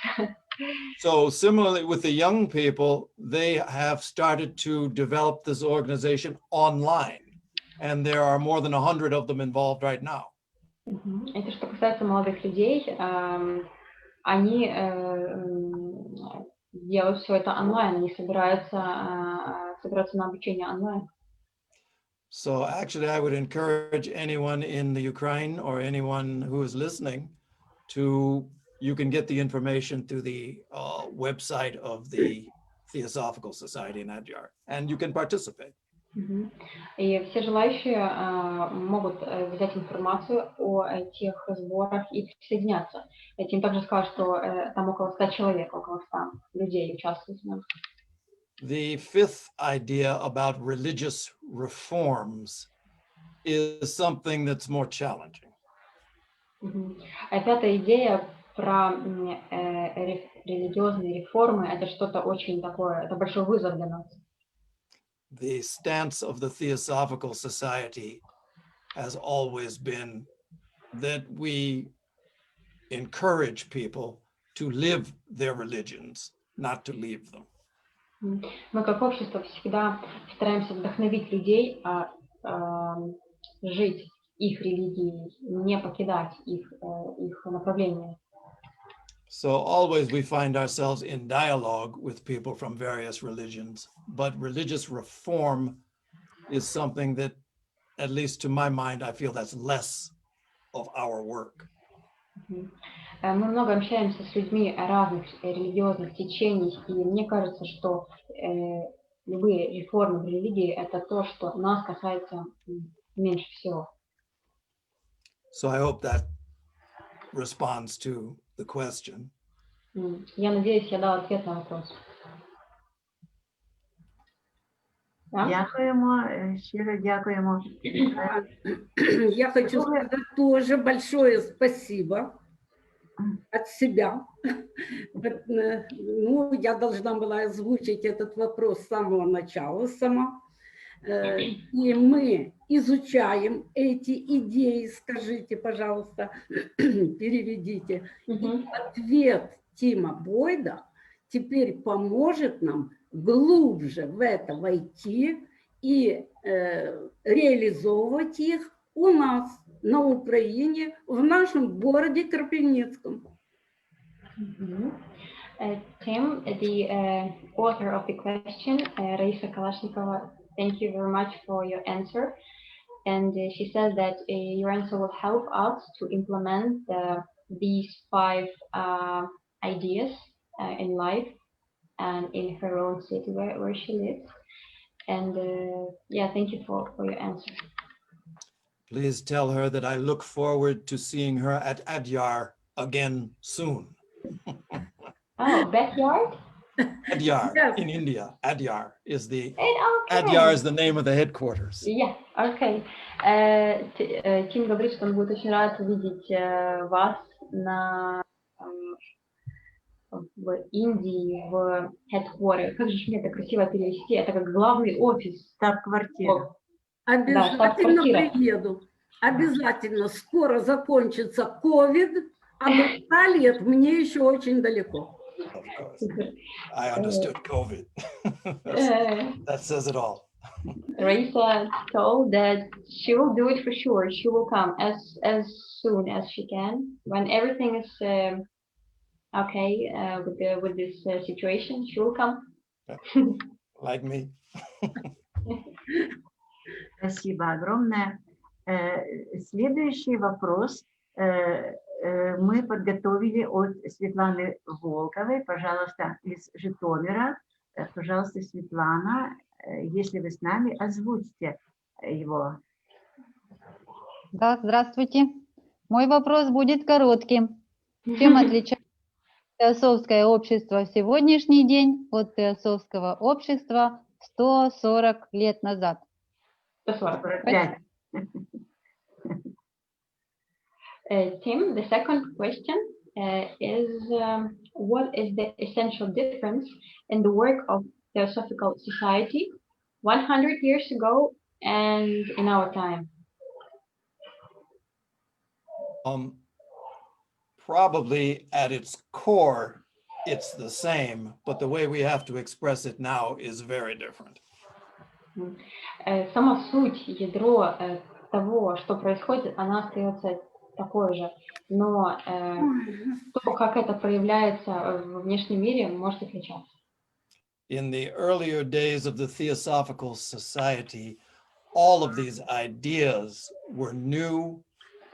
So similarly with the young people, they have started to develop this organization online. And there are more than 100 of them involved right now. Это что касается молодых людей, они делают все это онлайн, они собираются на обучение онлайн. So actually, I would encourage anyone in the Ukraine or anyone who is listening you can get the information through the website of the Theosophical Society in Adyar, and you can participate. И все желающие могут взять информацию о тех сборах и присоединяться. Тим также сказал, что там около 100 человек, около 100 людей участвуют в них. The fifth idea about religious reforms is something that's more challenging. Пятая идея про религиозные реформы, это что-то очень такое, это большой вызов для нас. The stance of the Theosophical Society has always been that we encourage people to live their religions, not to leave them. Мы как общество всегда стараемся вдохновить людей жить их религией, не покидать их направление. So always we find ourselves in dialogue with people from various religions, but religious reform is something that, at least to my mind, I feel that's less of our work. Мы много общаемся с людьми разных религиозных течений, и мне кажется, что любые реформы в религии – это то, что нас касается меньше всего. So I hope that responds to the question. Я надеюсь, я дала ответ на вопрос. Дякуємо, щиро дякуємо. Я хочу сказать тоже большое спасибо от себя. Ну, я должна была озвучить этот вопрос с самого начала сама. И мы изучаем эти идеи, скажите, пожалуйста, переведите. И ответ Тима Бойда теперь поможет нам глубже в это войти и реализовывать их у нас на Украине, в нашем городе Кропивницком. Tim, the author of the question, Raisa Kalashnikova, thank you very much for your answer. And she says that your answer will help us to implement these 5 ideas in life and in her own city where she lives. And yeah, thank you for your answer. Please tell her that I look forward to seeing her at Adyar again soon. Oh, backyard? Adyar Yes. in India. Adyar is the Okay. Adyar is the name of the headquarters. Yeah, okay. Тим говорит, что он будет очень рад увидеть вас в Индии, в headquarter. Как же мне это красиво перевести? Это как главный офис. Штаб-квартира. Обязательно штаб-квартира. приеду. Обязательно. Скоро закончится COVID, а до 100 лет мне еще очень далеко. Of course. I understood COVID. That says it all. Raisa told that she will do it for sure. She will come as soon as she can. When everything is okay with this situation, she will come. Like me. Спасибо огромное. Следующий вопрос мы подготовили от Светланы Волковой, пожалуйста, из Житомира. Пожалуйста, Светлана, если вы с нами, озвучьте его. Да, здравствуйте. Мой вопрос будет коротким. Чем отличается теософское общество в сегодняшний день от теософского общества 140 лет назад? 45. Tim, the second question what is the essential difference in the work of Theosophical Society 100 years ago and in our time? Probably at its core, it's the same, but the way we have to express it now is very different. Сама суть, ядро того, что происходит, она остается такой же, но то, как это проявляется в внешнем мире, может отличаться. In the earlier days of the Theosophical Society, all of these ideas were new,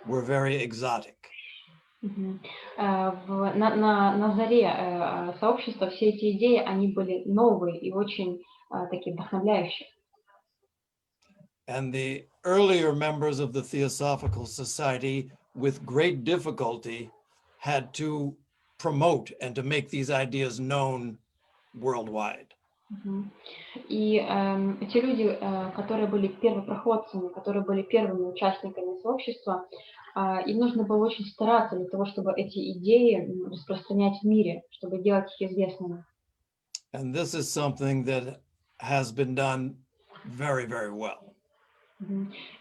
were very exotic. На заре сообщества все эти идеи, они были новые и очень такие вдохновляющие. And the earlier members of the Theosophical Society, with great difficulty, had to promote and to make these ideas known worldwide. И те люди, которые были первопроходцами, которые были первыми участниками сообщества, им нужно было очень стараться для того, чтобы эти идеи распространять в мире, чтобы делать их известными. And this is something that has been done very, very well.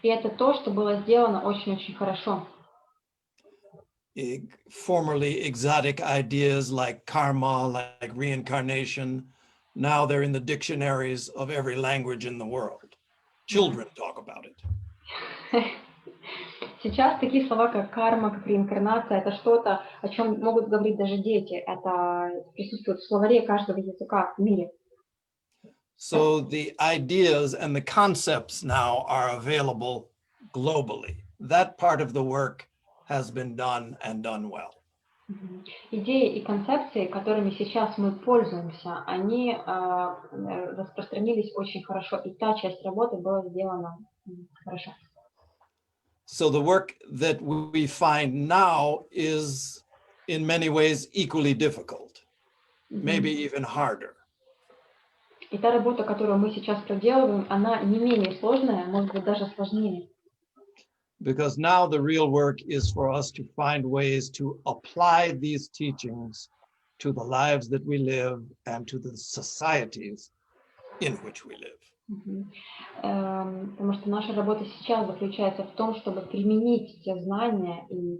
И это то, что было сделано очень-очень хорошо. Formerly exotic ideas like karma, like reincarnation, now they're in the dictionaries of every language in the world. Children talk about it. Сейчас такие слова, как карма, как реинкарнация, это что-то, о чем могут говорить даже дети. Это присутствует в словаре каждого языка в мире. So the ideas and the concepts now are available globally. That part of the work has been done and done well. Идеи и концепции, которыми сейчас мы пользуемся, они распространились очень хорошо, и та часть работы была сделана хорошо. So the work that we find now is in many ways equally difficult, maybe even harder. И та работа, которую мы сейчас проделываем, она не менее сложная, может быть, даже сложнее. Because now the real work is for us to find ways to apply these teachings to the lives that we live and to the societies in which we live. Потому что наша работа сейчас заключается в том, чтобы применить те знания и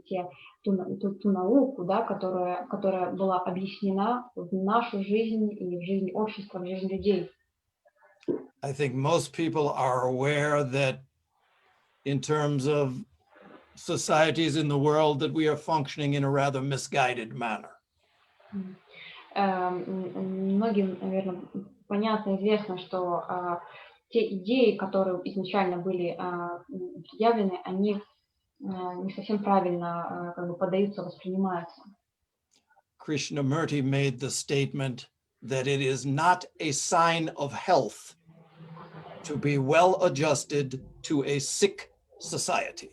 ту науку, да, которая была объяснена в нашу жизнь и в жизнь общества, в жизнь людей. I think most people are aware that in terms of societies in the world that we are functioning in a rather misguided manner. Многим, наверное, понятно, известно, что те идеи, которые изначально были предъявлены, они не совсем правильно как бы подаются, воспринимаются. Krishnamurti made the statement that it is not a sign of health to be well adjusted to a sick society.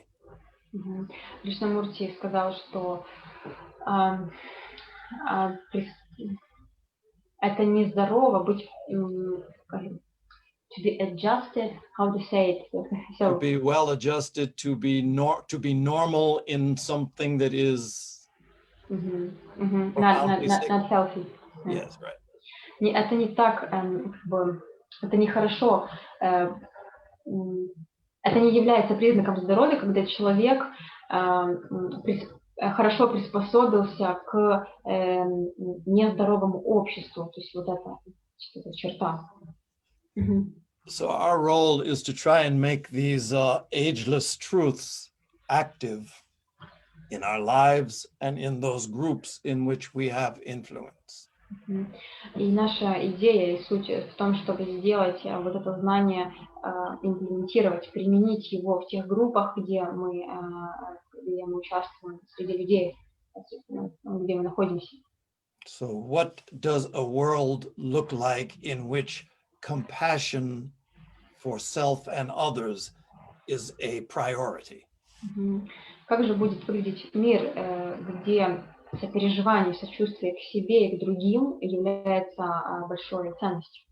Кришнамурти сказал, что это нездорово быть to be adjusted, how to say it? So, to be well adjusted, to be normal in something that is not healthy. Yes, right. Это не так, как бы, это нехорошо. Это не является признаком здоровья, когда человек хорошо приспособился к нездоровому обществу. То есть вот это черта. So our role is to try and make these ageless truths active in our lives and in those groups in which we have influence. И наша идея и суть в том, чтобы сделать вот это знание, имплементировать, применить его в тех группах, где мы участвуем, среди людей, где мы находимся. So what does a world look like in which compassion for self and others is a priority? Как же будет выглядеть мир, где сопереживание, сочувствие к себе и к другим является большой ценностью?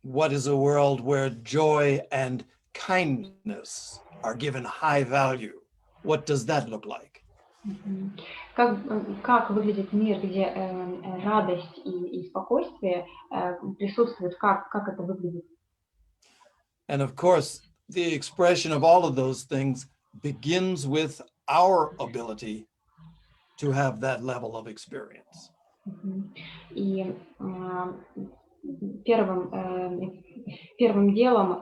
What is a world where joy and kindness are given high value? What does that look like? Как выглядит мир, где радость и спокойствие присутствуют? Как это выглядит? And of course, the expression of all of those things begins with our ability to have that level of experience. И первым делом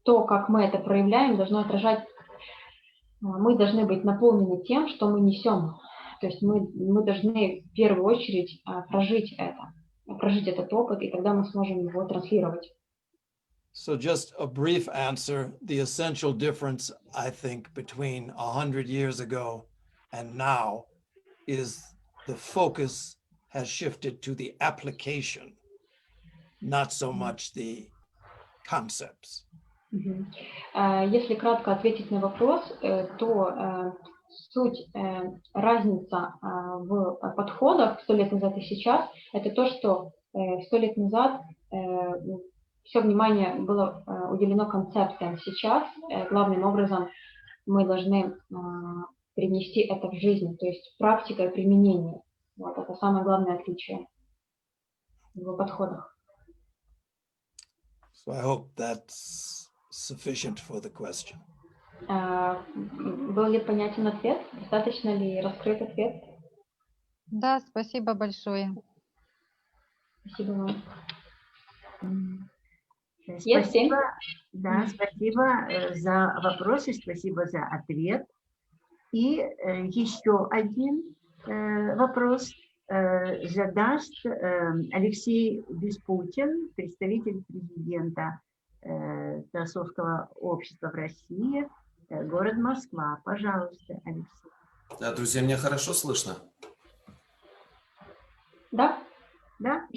то, как мы это проявляем, должно отражать, мы должны быть наполнены тем, что мы несем. То есть мы должны в первую очередь прожить этот опыт, и тогда мы сможем его транслировать. So just a brief answer, the essential difference, I think, between 100 years ago and now is the focus has shifted to the application, not so much the concepts. Если кратко ответить на вопрос, то суть, разница в подходах 100 лет назад и сейчас, это то, что 100 лет назад все внимание было уделено концепциям. Сейчас главным образом мы должны привнести это в жизнь, то есть практика и применение. Вот это самое главное отличие в подходах. So I hope that's sufficient for the question. Был ли понятен ответ? Достаточно ли раскрыт ответ? Да, спасибо большое. Спасибо вам. Спасибо, да, спасибо за вопросы, спасибо за ответ. И еще один вопрос задаст Алексей Беспутин, представитель президента Теософского общества в России, город Москва. Пожалуйста, Алексей. Да, друзья, меня хорошо слышно? Да? Да?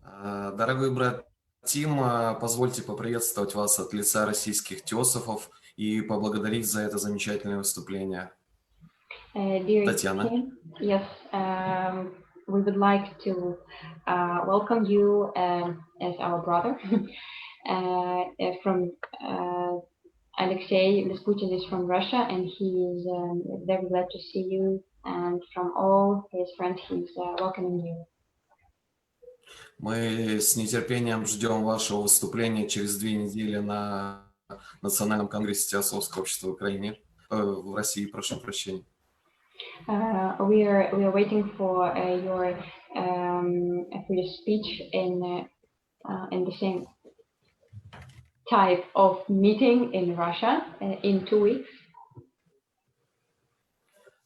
Дорогой брат Тим, позвольте поприветствовать вас от лица российских теософов и поблагодарить за это замечательное выступление. Татьяна. Tim, yes, we would like to welcome you as our brother. From Alexei Vesputin is from Russia, and he is very glad to see you. And from all his friends, he's welcoming you. Мы с нетерпением ждем вашего выступления через 2 недели на Национальном конгрессе Теософского общества в Украине, в России, прошу прощения. We are waiting for your speech in the same type of meeting in Russia in 2 weeks.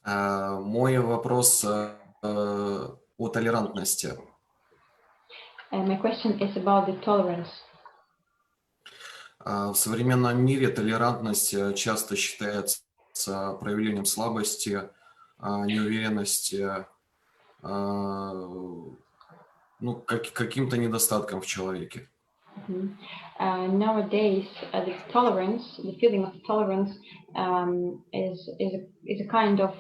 Мой вопрос о толерантности. My question is about the tolerance. В современном мире толерантность часто считается проявлением слабости, неуверенности, каким-то недостатком в человеке. Nowadays, the tolerance, the feeling of tolerance, is a kind of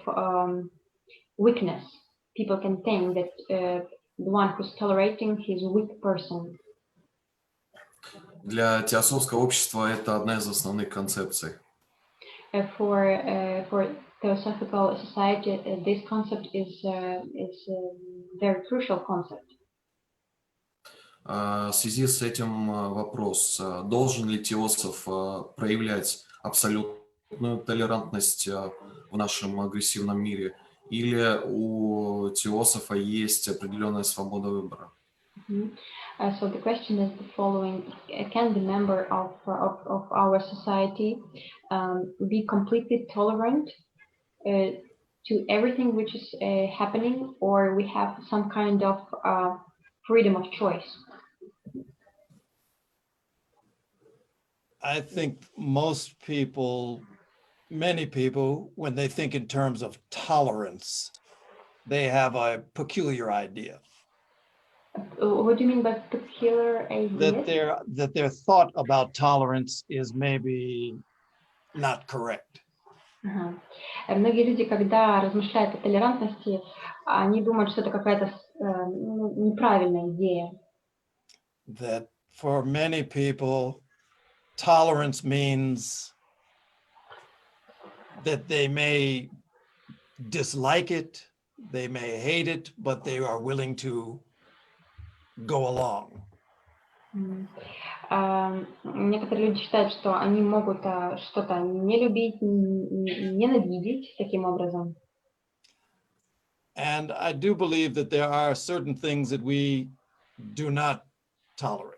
weakness. People can think that the one who's tolerating, he's a weak person. Для теософского общества это одна из основных концепций. For Theosophical Society, this concept is a very crucial concept. В связи с этим вопрос: должен ли теософ проявлять абсолютную толерантность в нашем агрессивном мире, или у теософа есть определенная свобода выбора? So the question is the following: can the member of our society be completely tolerant to everything which is happening, or we have some kind of freedom of choice? I think many people, when they think in terms of tolerance, they have a peculiar idea. What do you mean by peculiar idea? That their thought about tolerance is maybe not correct. Многие люди, когда размышляют о толерантности, они думают, что это какая-то неправильная идея. That for many people, tolerance means that they may dislike it, they may hate it, but they are willing to go along. Некоторые люди считают, что они могут что-то не любить, ненавидеть таким образом. And I do believe that there are certain things that we do not tolerate.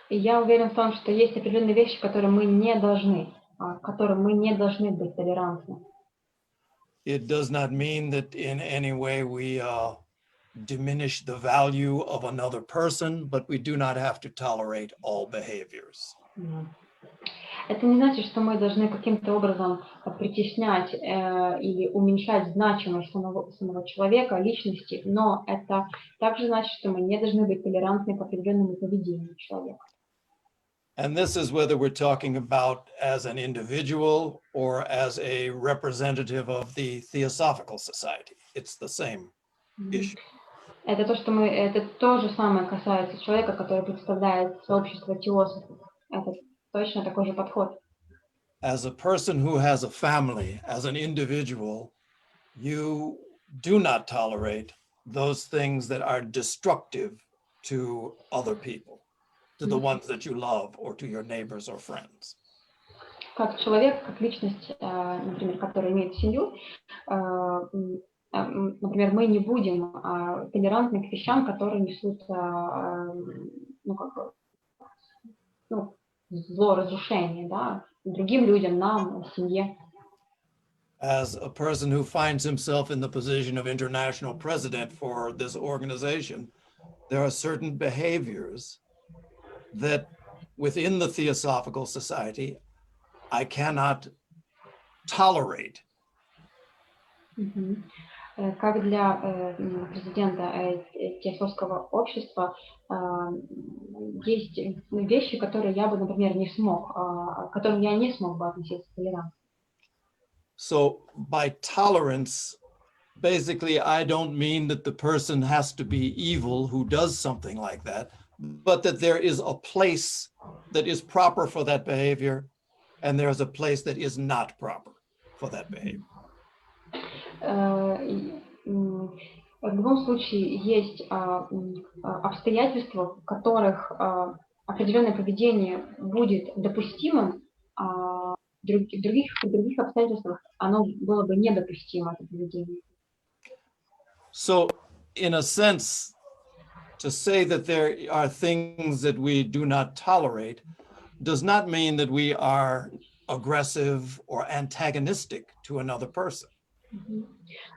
И я уверен в том, что есть определенные вещи, которые мы не должны, которым мы не должны быть толерантны. It does not mean that in any way we diminish the value of another person, but we do not have to tolerate all behaviors. Это не значит, что мы должны каким-то образом притеснять или уменьшать значимость самого человека, личности, но это также значит, что мы не должны быть толерантны к определенному поведению человека. And this is whether we're talking about as an individual or as a representative of the Theosophical Society. It's the same issue. Это то же самое касается человека, который представляет сообщество теософов. Это точно такой же подход. As a person who has a family, as an individual, you do not tolerate those things that are destructive to other people, to the ones that you love or to your neighbors or friends. Как человек, как личность, например, которая имеет семью, например, мы не будем толерантны к вещам, которые несут зло, разрушение, да, другим людям, нам, семье. As a person who finds himself in the position of international president for this organization, there are certain behaviors that within the Theosophical Society I cannot tolerate. Как для президента теософского общества есть вещи, которые я бы, например, не смог, к которым я не смог бы относиться толерантно. So by tolerance, basically, I don't mean that the person has to be evil who does something like that, but that there is a place that is proper for that behavior, and there's a place that is not proper for that behavior. В любом случае есть обстоятельства, в которых определенное поведение будет допустимым, а в других обстоятельствах оно было бы недопустимо, это поведение. So, in a sense, to say that there are things that we do not tolerate does not mean that we are aggressive or antagonistic to another person.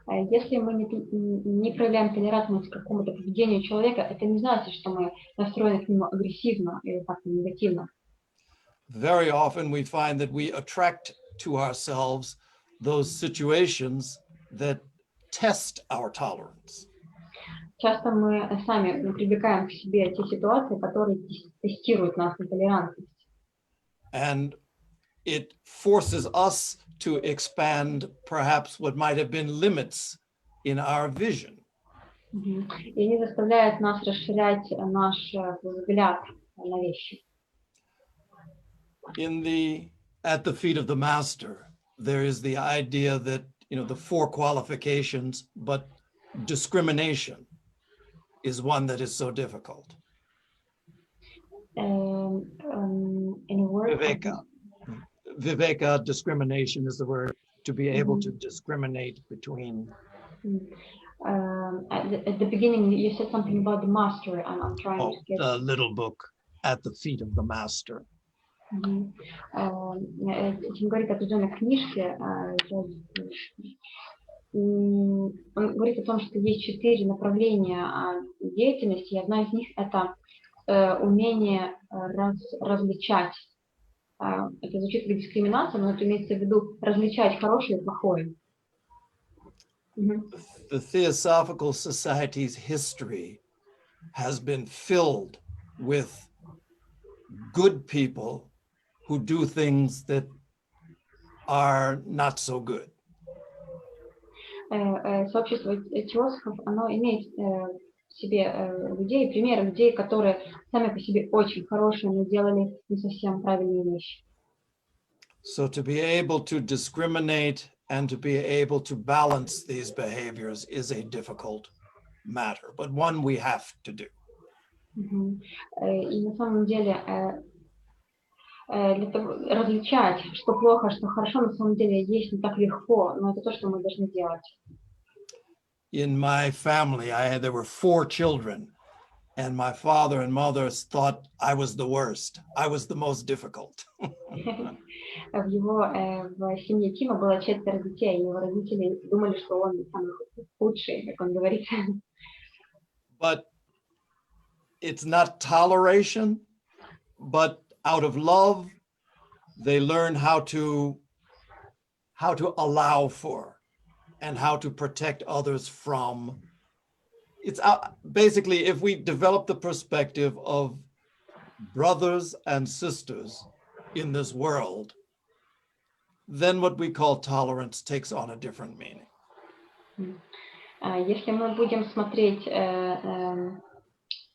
Если мы не проявляем толерантность к какому-то поведению человека, это не значит, что мы настроены к нему агрессивно или как-то негативно. Very often we find that we attract to ourselves those situations that test our tolerance. Часто мы сами привлекаем к себе те ситуации, которые тестируют нас на толерантность. And it forces us to expand perhaps what might have been limits in our vision. И они заставляют нас расширять наш взгляд на вещи. At the feet of the master, there is the idea that, the four qualifications, but discrimination is one that is so difficult. Viveka, discrimination is the word, to be able to discriminate between. At the beginning, you said something about the master, and I'm trying to get... the little book, At the Feet of the Master. Тим говорит о определенной книжке. Он говорит о том, что есть 4 направления деятельности, и одно из них — это умение различать. Это звучит как дискриминация, но это имеется в виду различать хорошее и плохое. The Theosophical Society's history has been filled with good people who do things that are not so good. Сообщество теософов, оно имеет в себе людей, примеры людей, которые сами по себе очень хорошие, но делали не совсем правильные вещи. So to be able to discriminate and to be able to balance these behaviors is a difficult matter, but one we have to do. И на самом деле для того, различать, что плохо, что хорошо, на самом деле есть не так легко, но это то, что мы должны делать. In my family, there were 4 children, and my father and mother thought I was the worst. I was the most difficult. В семье Тима было 4 детей, и его родители думали, что он самый худший, как он говорит. But it's not toleration, but out of love, they learn how to allow for and how to protect others from. It's basically, if we develop the perspective of brothers and sisters in this world, then what we call tolerance takes on a different meaning. Если мы будем смотреть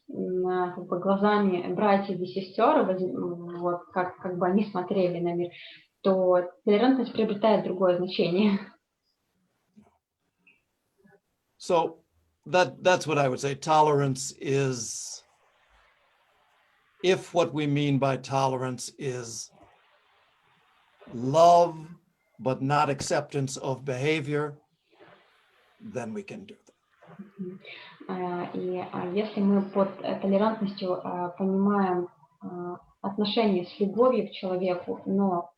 глазами братьев и сестер, вот как бы они смотрели на мир, то толерантность приобретает другое значение. So that's what I would say. Tolerance is, if what we mean by tolerance is love, but not acceptance of behavior, then we can do that. И если мы под толерантностью понимаем отношение с любовью к человеку, но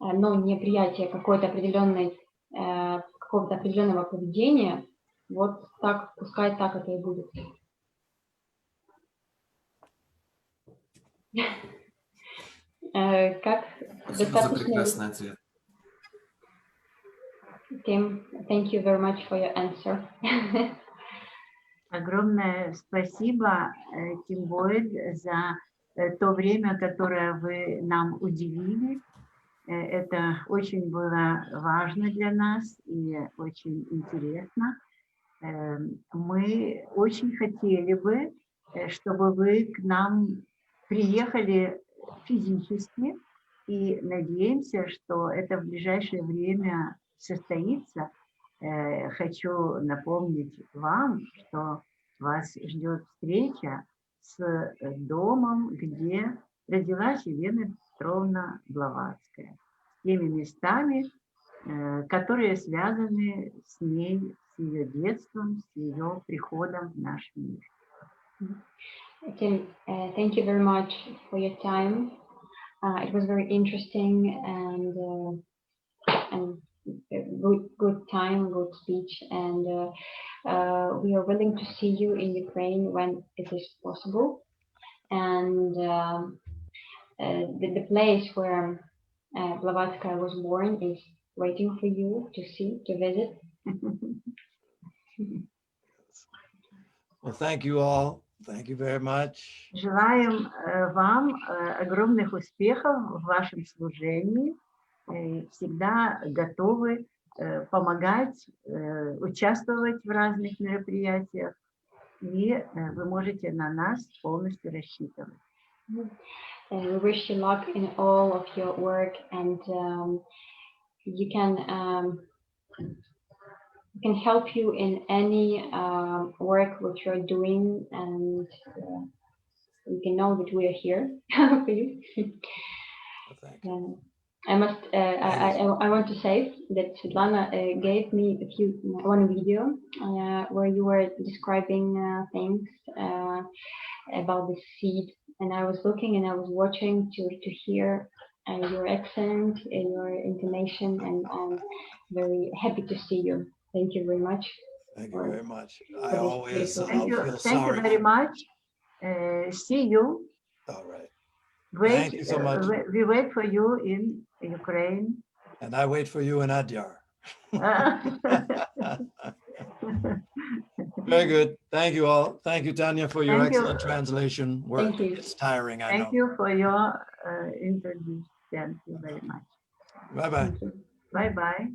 не приятие какого-то определенного поведения, вот так, пускай так это и будет. Как Спасибо за прекрасный ответ. Tim, thank you very much for your answer. Огромное спасибо, Тим Бойд, за то время, которое вы нам уделили. Это очень было важно для нас и очень интересно. Мы очень хотели бы, чтобы вы к нам приехали физически, и надеемся, что это в ближайшее время состоится. Хочу напомнить вам, что вас ждет встреча с домом, где родилась Елена Петровна Блаватская, с теми местами, которые связаны с ней, с ее детством, с ее приходом в наш мир. Tim, thank you very much for your time. It was very interesting and good time, good speech, and we are willing to see you in Ukraine when it is possible. And the place where Blavatskaya was born is waiting for you to see, to visit. Well, thank you all. Thank you very much. Желаем вам огромных успехов в вашем служении. Всегда готовы помогать, участвовать в разных мероприятиях, и вы можете на нас полностью рассчитывать. We wish you luck in all of your work, and you can help you in any work which you're doing, and you can know that we are here for you. Well, thank you. I want to say that Svetlana gave me one video where you were describing things about the seed, and I was looking and I was watching to hear your accent and your intonation, and I'm very happy to see you. Thank you very much. Thank you very much. I always Thank you feel sorry. very much. See you. All right. Wait, Thank you so much. We wait for you in Ukraine. And I wait for you in Adyar. Very good. Thank you all. Thank you, Tanya, for your excellent translation work. Thank you. It's tiring, I know. Thank you for your introduction. Thank you very much. Bye-bye. Bye-bye.